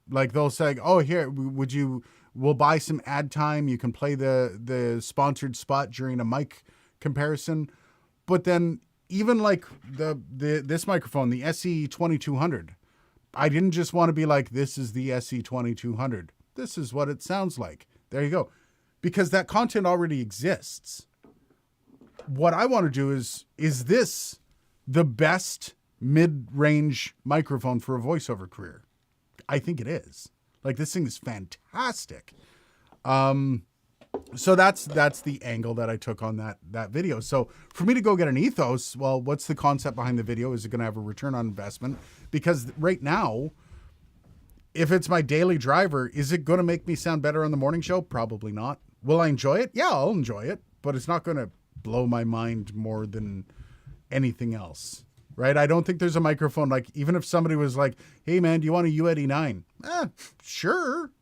Like they'll say, oh, here, we'll buy some ad time. You can play the sponsored spot during a mic comparison. But then even like this microphone, the SE2200, I didn't just want to be like, this is the SE2200. This is what it sounds like. There you go. Because that content already exists. What I want to do is this the best mid-range microphone for a voiceover career? I think it is. Like, this thing is fantastic. So that's the angle that I took on that video. So for me to go get an Ethos, well, what's the concept behind the video? Is it going to have a return on investment? Because right now, if it's my daily driver, is it going to make me sound better on the morning show? Probably not. Will I enjoy it? Yeah, I'll enjoy it, but it's not going to blow my mind more than anything else, right? I don't think there's a microphone, like, even if somebody was like, hey man, do you want a U89? Sure.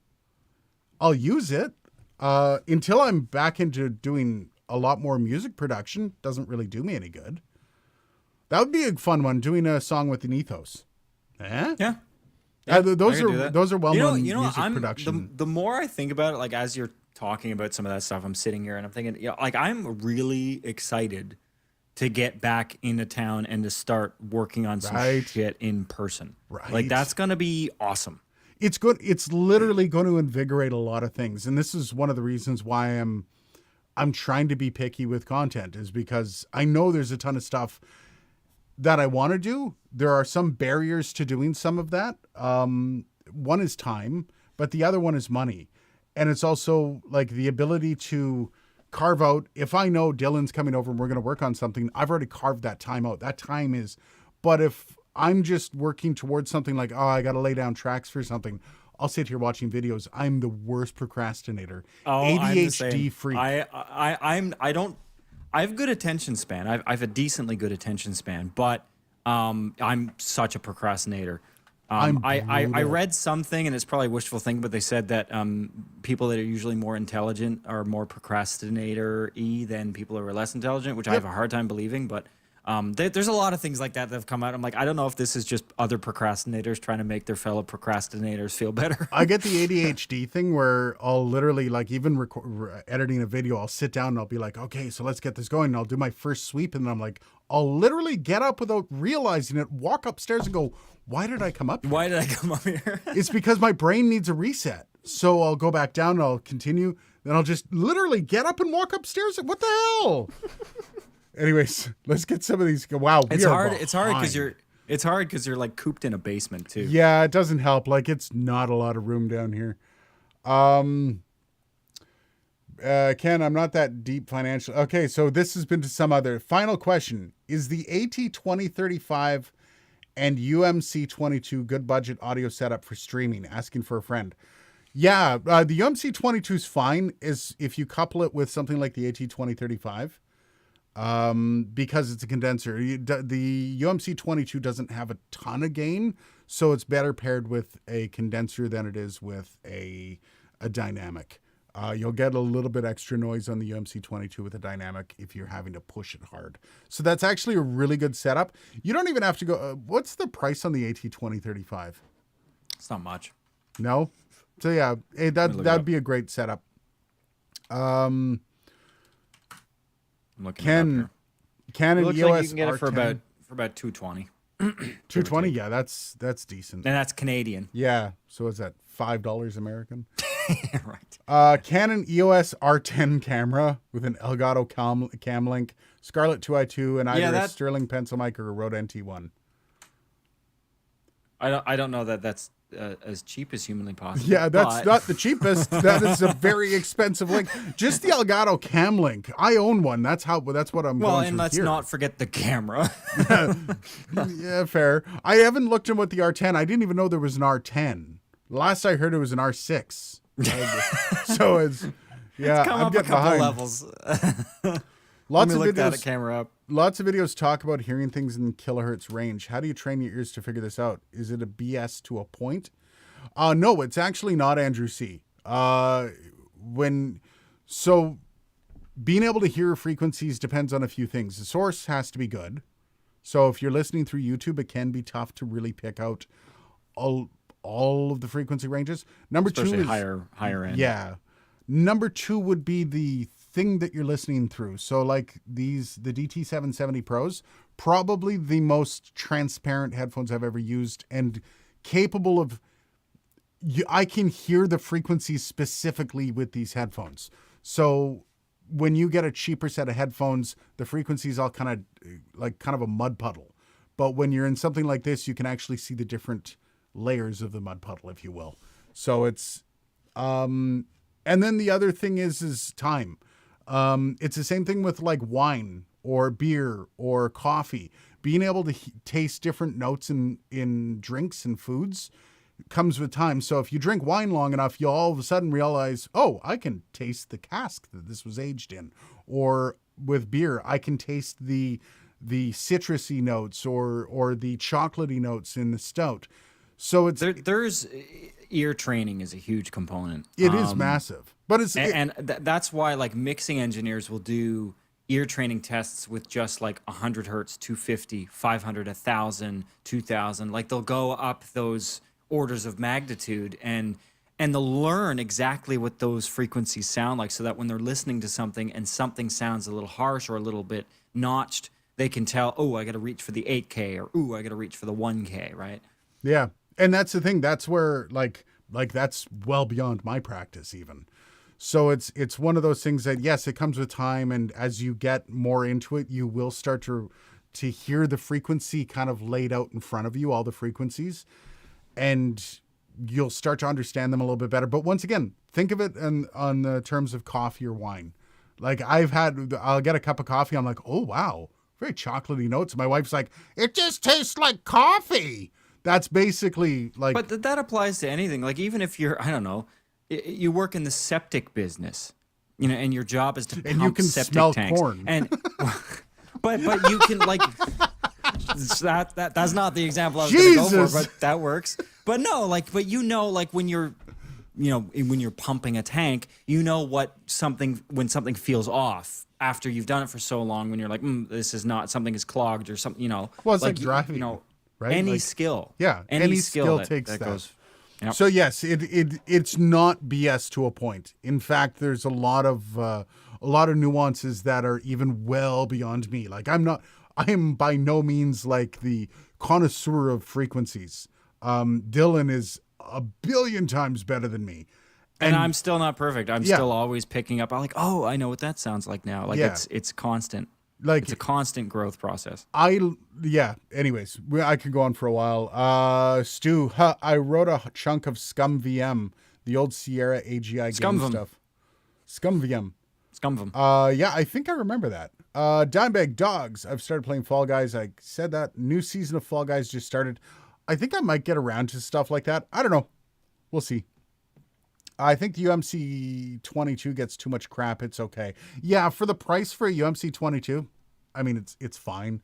I'll use it. Until I'm back into doing a lot more music production, doesn't really do me any good. That would be a fun one, doing a song with an Ethos. Yeah. Those are well-known music production. The more I think about it, like as you're talking about some of that stuff, I'm sitting here and I'm thinking, like I'm really excited to get back into town and to start working on some shit in person. Right. Like that's going to be awesome. It's good. It's literally going to invigorate a lot of things. And this is one of the reasons why I'm trying to be picky with content, is because I know there's a ton of stuff that I want to do. There are some barriers to doing some of that. One is time, but the other one is money. And it's also like the ability to carve out, if I know Dylan's coming over and we're going to work on something, I've already carved that time out. That time is, but if I'm just working towards something like, oh, I got to lay down tracks for something, I'll sit here watching videos. I'm the worst procrastinator. ADHD freak. I have good attention span. I have a decently good attention span, but I'm such a procrastinator. I read something, and it's probably wishful thinking, but they said that people that are usually more intelligent are more procrastinator-y than people who are less intelligent, which I have a hard time believing. But there's a lot of things like that have come out. I'm like, I don't know if this is just other procrastinators trying to make their fellow procrastinators feel better. I get the ADHD thing where I'll literally, like, even editing a video, I'll sit down and I'll be like, okay, so let's get this going. And I'll do my first sweep, and then I'm like, I'll literally get up without realizing it, walk upstairs and go, why did I come up here? Why did I come up here? It's because my brain needs a reset. So I'll go back down and I'll continue. Then I'll just literally get up and walk upstairs. What the hell? Anyways, let's get some of these. Wow, it's hard because you're like cooped in a basement too. Yeah, it doesn't help. Like, it's not a lot of room down here. Ken, I'm not that deep financial. Okay, so this has been to some other. Final question: is the AT2035 and UMC22 good budget audio setup for streaming? Asking for a friend. Yeah, the UMC22 is fine, is if you couple it with something like the AT2035. Because it's a condenser. The UMC22 doesn't have a ton of gain, so it's better paired with a condenser than it is with a dynamic. You'll get a little bit extra noise on the UMC22 with a dynamic if you're having to push it hard. So that's actually a really good setup. You don't even have to go. What's the price on the AT2035? It's not much. No? So yeah, that'd be a great setup. I'm looking Canon looks EOS like you can get R10. it for about $220. 220, yeah, that's decent. And that's Canadian. Yeah, so is that $5 American? Right. Canon EOS R10 camera with an Elgato cam link, Scarlett 2i2, and either a that- Sterling pencil mic or a Rode NT1. I don't know that that's as cheap as humanly possible. Yeah, that's but- not the cheapest. That is a very expensive link. Just the Elgato Cam Link. I own one. That's what I'm Well, going and through let's here. not forget the camera. Yeah, fair. I haven't looked at what the R10. I didn't even know there was an R10. Last I heard, it was an R6. So it's yeah. Come I'm up a getting couple behind. levels. Lots Let me of look that videos. camera up. Lots of videos talk about hearing things in kilohertz range. How do you train your ears to figure this out? Is it a BS to a point? No, it's actually not, Andrew C. Being able to hear frequencies depends on a few things. The source has to be good. So if you're listening through YouTube, it can be tough to really pick out all of the frequency ranges. Number Especially two is higher end. yeah. Number two would be the thing that you're listening through. So like the DT770 Pros, probably the most transparent headphones I've ever used and capable of, I can hear the frequencies specifically with these headphones. So when you get a cheaper set of headphones, the frequencies all kind of a mud puddle. But when you're in something like this, you can actually see the different layers of the mud puddle, if you will. So it's, and then the other thing is time. It's the same thing with like wine or beer or coffee. Being able to taste different notes in drinks and foods comes with time. So if you drink wine long enough, you'll all of a sudden realize, oh, I can taste the cask that this was aged in. Or with beer, I can taste the citrusy notes or the chocolatey notes in the stout. So it's there's ear training is a huge component. It is massive, but that's why like mixing engineers will do ear training tests with just like 100 hertz, 250, 500, 1,000, 2,000. Like they'll go up those orders of magnitude and they'll learn exactly what those frequencies sound like, so that when they're listening to something and something sounds a little harsh or a little bit notched, they can tell, oh, I got to reach for the 8K, or ooh, I got to reach for the 1K, right? Yeah. And that's the thing. That's where like that's well beyond my practice even. So it's one of those things that, yes, it comes with time. And as you get more into it, you will start to hear the frequency kind of laid out in front of you, all the frequencies, and you'll start to understand them a little bit better. But once again, think of it on the terms of coffee or wine. Like I'll get a cup of coffee. I'm like, oh, wow, very chocolatey notes. My wife's like, it just tastes like coffee. That's basically like... But that applies to anything. Like even if you're, I don't know, you work in the septic business, you know, and your job is to pump and you can septic smell tanks. corn. And but you can like that's not the example I was going to go Jesus. for, but that works. But no, like when you're pumping a tank, you know when something feels off after you've done it for so long. When you're like, this is not, something is clogged or something, you know. Well, it's like driving, you know, right? Any Like, skill. Yeah, any skill takes that. Goes. Yep. So yes, it's not BS to a point. In fact, there's a lot of nuances that are even well beyond me. Like I am by no means like the connoisseur of frequencies. Dylan is a billion times better than me. And I'm still not perfect. I'm still always picking up. I'm like, oh, I know what that sounds like now. Like it's constant. Like it's a constant growth process. Anyways, I could go on for a while. Stu, I wrote a chunk of Scum VM, the old Sierra AGI game stuff. Scum VM. Yeah, I think I remember that. Dimebag Dogs. I've started playing Fall Guys. I said that new season of Fall Guys just started. I think I might get around to stuff like that. I don't know. We'll see. I think the UMC 22 gets too much crap. It's okay. Yeah, for the price for a UMC 22, I mean, it's fine.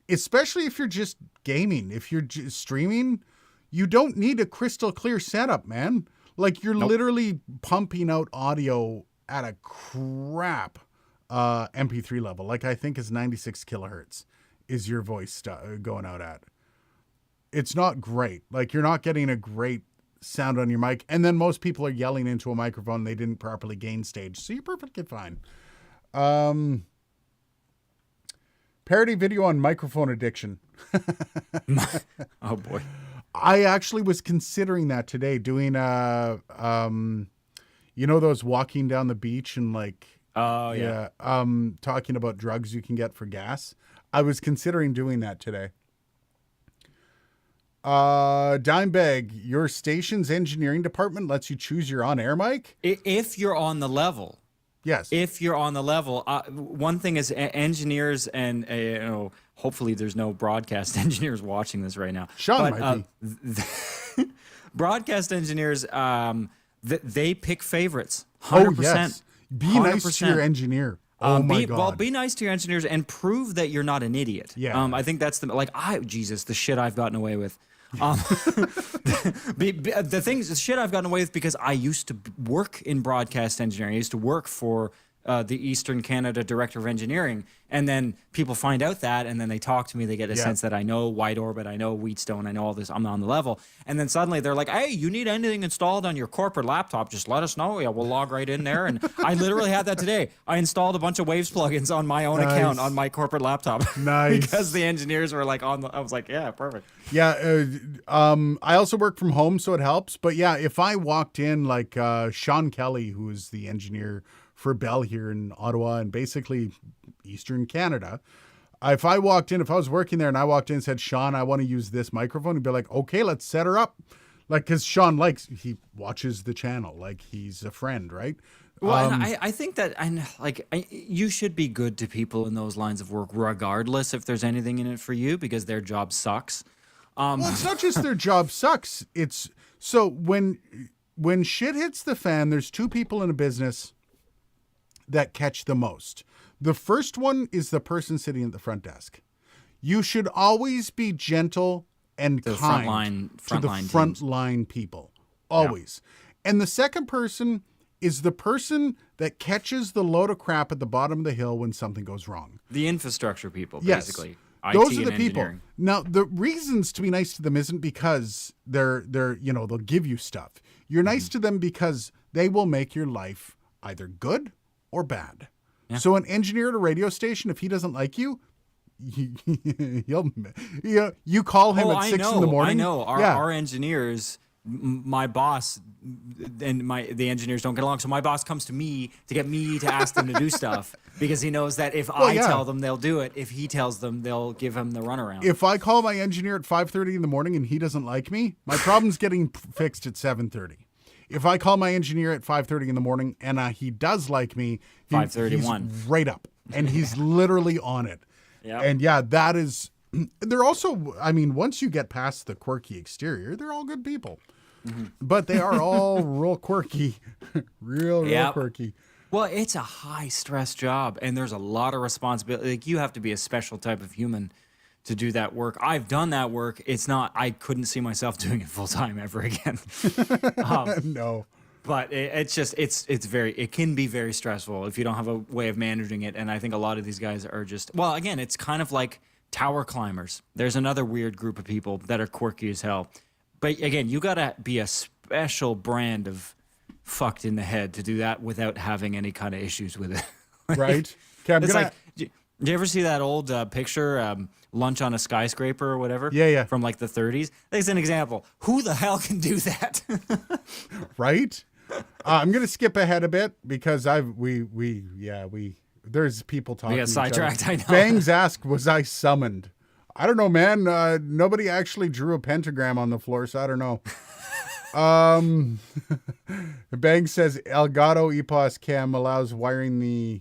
Especially if you're just gaming. If you're just streaming, you don't need a crystal clear setup, man. Like you're literally pumping out audio at a crap MP3 level. Like I think is 96 kilohertz is your voice going out at. It's not great. Like you're not getting a great sound on your mic, and then most people are yelling into a microphone they didn't properly gain stage, so you're perfectly fine. Parody video on microphone addiction. Oh boy, I actually was considering that today, doing those walking down the beach and like Oh yeah. Yeah. Talking about drugs you can get for gas. I was considering doing that today. Dimebag, your station's engineering department lets you choose your on-air mic? If you're on the level. Yes. If you're on the level, one thing is engineers and hopefully there's no broadcast engineers watching this right now. Sean might be. Broadcast engineers, they pick favorites. 100%. Oh, yes. Be 100%. nice to your engineer. Oh my God. Well, be nice to your engineers and prove that you're not an idiot. Yeah. I think that's Jesus, the shit I've gotten away with. The shit I've gotten away with because I used to work in broadcast engineering. I used to work for the Eastern Canada Director of Engineering, and then people find out that, and then they talk to me. They get a sense that I know wide orbit, I know Wheatstone, I know all this. I'm on the level, and then suddenly they're like, "Hey, you need anything installed on your corporate laptop? Just let us know. Yeah, we'll log right in there." And I literally had that today. I installed a bunch of Waves plugins on my own account on my corporate laptop. Nice. Because the engineers were like on the. I was like, "Yeah, perfect." Yeah. I also work from home, so it helps. But yeah, if I walked in like Sean Kelly, who is the engineer for Bell here in Ottawa and basically Eastern Canada. If I was working there and I walked in and said, Sean, I want to use this microphone, he'd be like, okay, let's set her up. Like, because Sean he watches the channel, like he's a friend, right? Well, and I think that you should be good to people in those lines of work, regardless if there's anything in it for you, because their job sucks. Well, it's not just their job sucks. It's so when shit hits the fan, there's two people in a business that catch the most. The first one is the person sitting at the front desk. You should always be gentle and kind to the frontline people. Always. Yeah. And the second person is the person that catches the load of crap at the bottom of the hill when something goes wrong. The infrastructure people, basically. Yes. Those are the people. Now, the reasons to be nice to them isn't because they'll give you stuff. You're nice to them because they will make your life either good or bad. Yeah. So an engineer at a radio station, if he doesn't like you, you call him at 6 in the morning. I know. Our engineers, my boss and the engineers don't get along. So my boss comes to me to get me to ask them to do stuff because he knows that if I tell them, they'll do it. If he tells them, they'll give him the runaround. If I call my engineer at 5:30 in the morning and he doesn't like me, my problem's getting fixed at 7:30. If I call my engineer at 5:30 in the morning and he does like me, 5:31, he's right up, and he's literally on it. Yeah. And that is. They're also. I mean, once you get past the quirky exterior, they're all good people, but they are all real quirky, real quirky. Well, it's a high stress job, and there's a lot of responsibility. Like, you have to be a special type of human to do that work. I've done that work. I couldn't see myself doing it full time ever again. No. But it can be very stressful if you don't have a way of managing it. And I think a lot of these guys are again, it's kind of like tower climbers. There's another weird group of people that are quirky as hell. But again, you got to be a special brand of fucked in the head to do that without having any kind of issues with it. Right. Okay, do you ever see that old picture, Lunch on a Skyscraper or whatever? Yeah. From like the 30s? That's an example. Who the hell can do that? Right? I'm going to skip ahead a bit because there's people talking. We got sidetracked, I know. Bangs asked, was I summoned? I don't know, man. Nobody actually drew a pentagram on the floor, so I don't know. Bangs says Elgato EPOS cam allows wiring the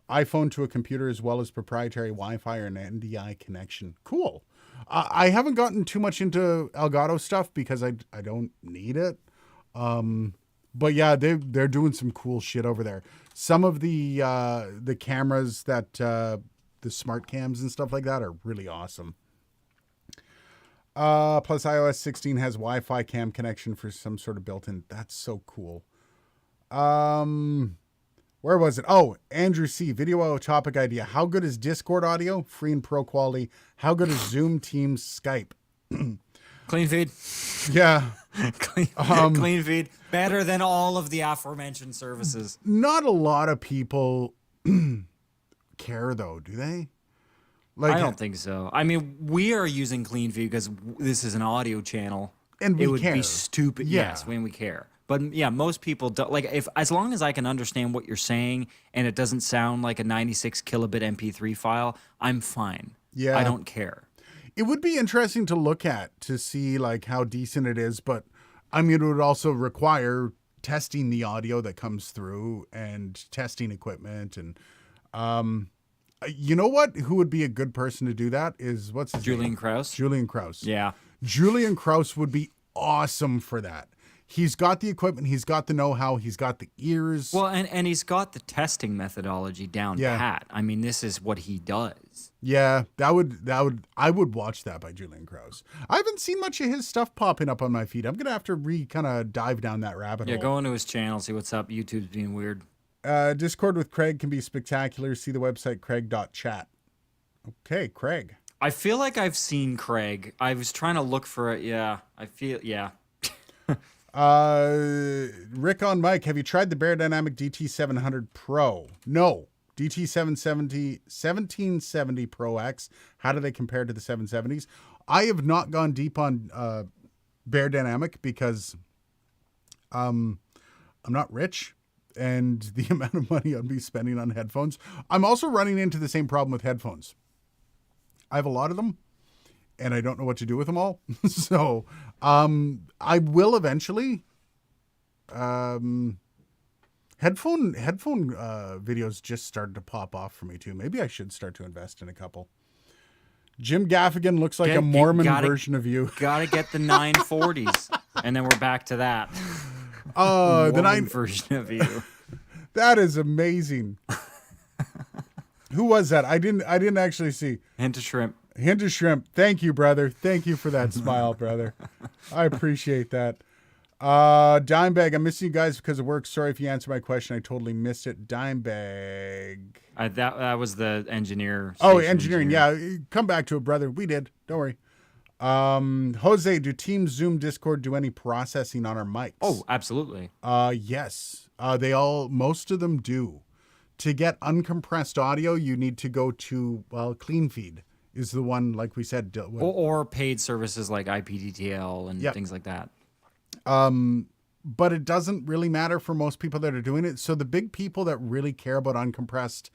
iPhone to a computer as well as proprietary Wi-Fi or an NDI connection. Cool. I haven't gotten too much into Elgato stuff because I don't need it. But yeah, they're doing some cool shit over there. Some of the cameras that the smart cams and stuff like that are really awesome. Plus iOS 16 has Wi-Fi cam connection for some sort of built-in. That's so cool. Where was it? Oh, Andrew C. Video topic idea. How good is Discord audio? Free and pro quality. How good is Zoom, Teams, Skype? Clean feed. Yeah. Clean feed. Better than all of the aforementioned services. Not a lot of people care, though, do they? I don't think so. I mean, we are using Clean feed because this is an audio channel. And we care. It would be stupid. Yeah. Yes, when we care. But yeah, most people don't like if as long as I can understand what you're saying and it doesn't sound like a 96 kilobit MP3 file, I'm fine. Yeah. I don't care. It would be interesting to look at to see like how decent it is, but I mean, it would also require testing the audio that comes through and testing equipment. And you know what? Who would be a good person to do that is what's his Julian name? Krause? Julian Krause. Yeah. Julian Krause would be awesome for that. He's got the equipment, he's got the know-how, he's got the ears. Well, and he's got the testing methodology down pat. I mean, this is what he does. Yeah, I would watch that by Julian Krause. I haven't seen much of his stuff popping up on my feed. I'm gonna have to kind of dive down that rabbit hole. Yeah, go into his channel, see what's up. YouTube's being weird. Discord with Craig can be spectacular. See the website craig.chat. Okay, Craig. I feel like I've seen Craig. I was trying to look for it. Yeah, yeah. Rick on Mike, have you tried the Bear Dynamic DT700 Pro? No. DT770, 1770 Pro X. How do they compare to the 770s? I have not gone deep on Bear Dynamic because I'm not rich, and the amount of money I'd be spending on headphones. I'm also running into the same problem with headphones. I have a lot of them, and I don't know what to do with them all. So I will eventually. Headphone videos just started to pop off for me too. Maybe I should start to invest in a couple. Jim Gaffigan looks like a Mormon version of you. Gotta get the 940s, and then we're back to that. The 9 version of you. That is amazing. Who was that? I didn't actually see. Hint of shrimp. Hint of shrimp. Thank you, brother. Thank you for that smile, brother. I appreciate that. Dimebag, I'm missing you guys because of work. Sorry if you answered my question. I totally missed it. Dimebag. That was the engineer. Oh, engineering. Yeah. Come back to it, brother. We did. Don't worry. Jose, do Teams, Zoom, Discord do any processing on our mics? Oh, absolutely. Yes. Most of them do. To get uncompressed audio, you need to go to, Clean Feed is the one, like we said. Or paid services like IPDTL and things like that. But it doesn't really matter for most people that are doing it. So the big people that really care about uncompressed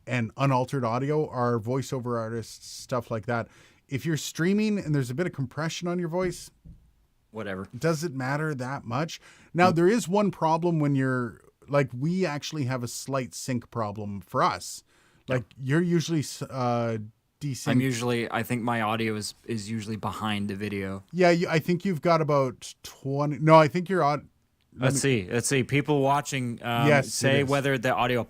and unaltered audio are voiceover artists, stuff like that. If you're streaming and there's a bit of compression on your voice, whatever, does it matter that much? Now, there is one problem when you're like, we actually have a slight sync problem for us. Like you're usually desync. I think my audio is usually behind the video. Yeah, I think you've got about 20. No, I think you're on. Let's see. People watching say whether the audio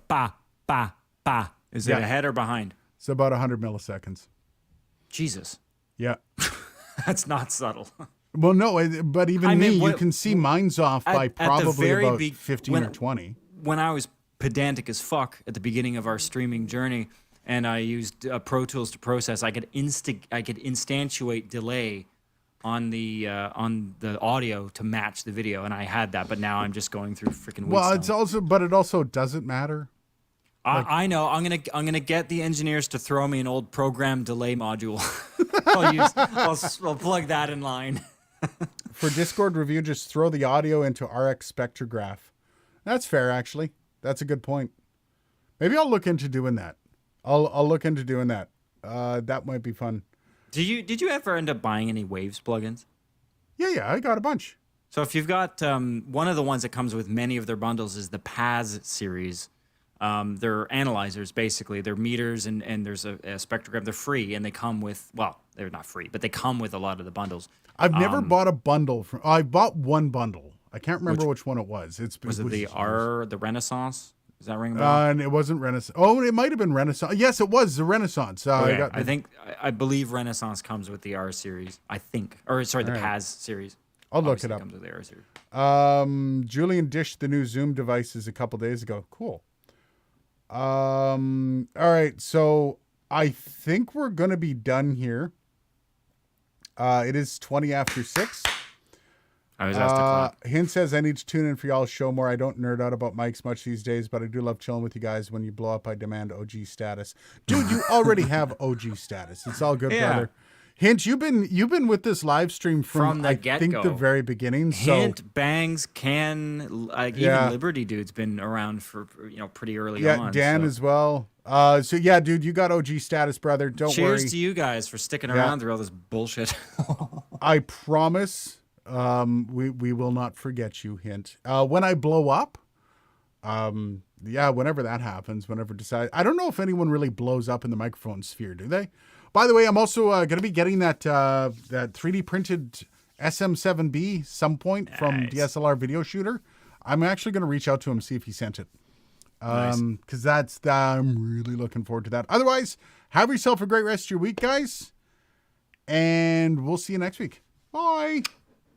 is it ahead or behind. It's about 100 milliseconds. Jesus. Yeah. That's not subtle. Well, no, but even you can see mine's off by probably about 15 or 20. When I was pedantic as fuck at the beginning of our streaming journey, and I used Pro Tools to process, I could instantiate delay on the audio to match the video, and I had that. But now I'm just going through freaking. Well, it also doesn't matter. I know. I'm gonna get the engineers to throw me an old program delay module. I'll plug that in line. For Discord review, just throw the audio into RX Spectrograph. That's fair, actually. That's a good point. Maybe I'll look into doing that. I'll look into doing that. That might be fun. Did you ever end up buying any Waves plugins? Yeah, I got a bunch. So if you've got one of the ones that comes with many of their bundles is the Paz series. They're analyzers, basically. They're meters, and there's a spectrogram. They're free, and they come with, they're not free, but they come with a lot of the bundles. I've never bought a bundle. I bought one bundle. I can't remember which one it was. Was it the Renaissance? Does that ring a bell? And it wasn't Renaissance. Oh, it might have been Renaissance. Yes, it was the Renaissance. I believe Renaissance comes with the R series. I think, the Paz series. I'll look it up. Comes with the R series. Julian dished the new Zoom devices a couple days ago. Cool. All right, so I think we're gonna be done here. It is 20 after 6. I was asked to clock. Hint says I need to tune in for y'all's show more. I don't nerd out about mics much these days, but I do love chilling with you guys. When you blow up, I demand OG status. Dude, you already have OG status. It's all good, brother. Hint, you've been with this live stream from the I get-go. think the very beginning. So Hint, Bangs, Can, like even Liberty Dude's been around for pretty early on. Dan so. as well. So yeah, dude, you got OG status, brother. Don't worry. Cheers to you guys for sticking around through all this bullshit. I promise, we will not forget you. Hint. When I blow up, whenever that happens, I don't know if anyone really blows up in the microphone sphere, do they? By the way, I'm also going to be getting that 3D printed SM7B some point from DSLR Video Shooter. I'm actually going to reach out to him, see if he sent it. Because I'm really looking forward to that. Otherwise, have yourself a great rest of your week, guys. And we'll see you next week. Bye.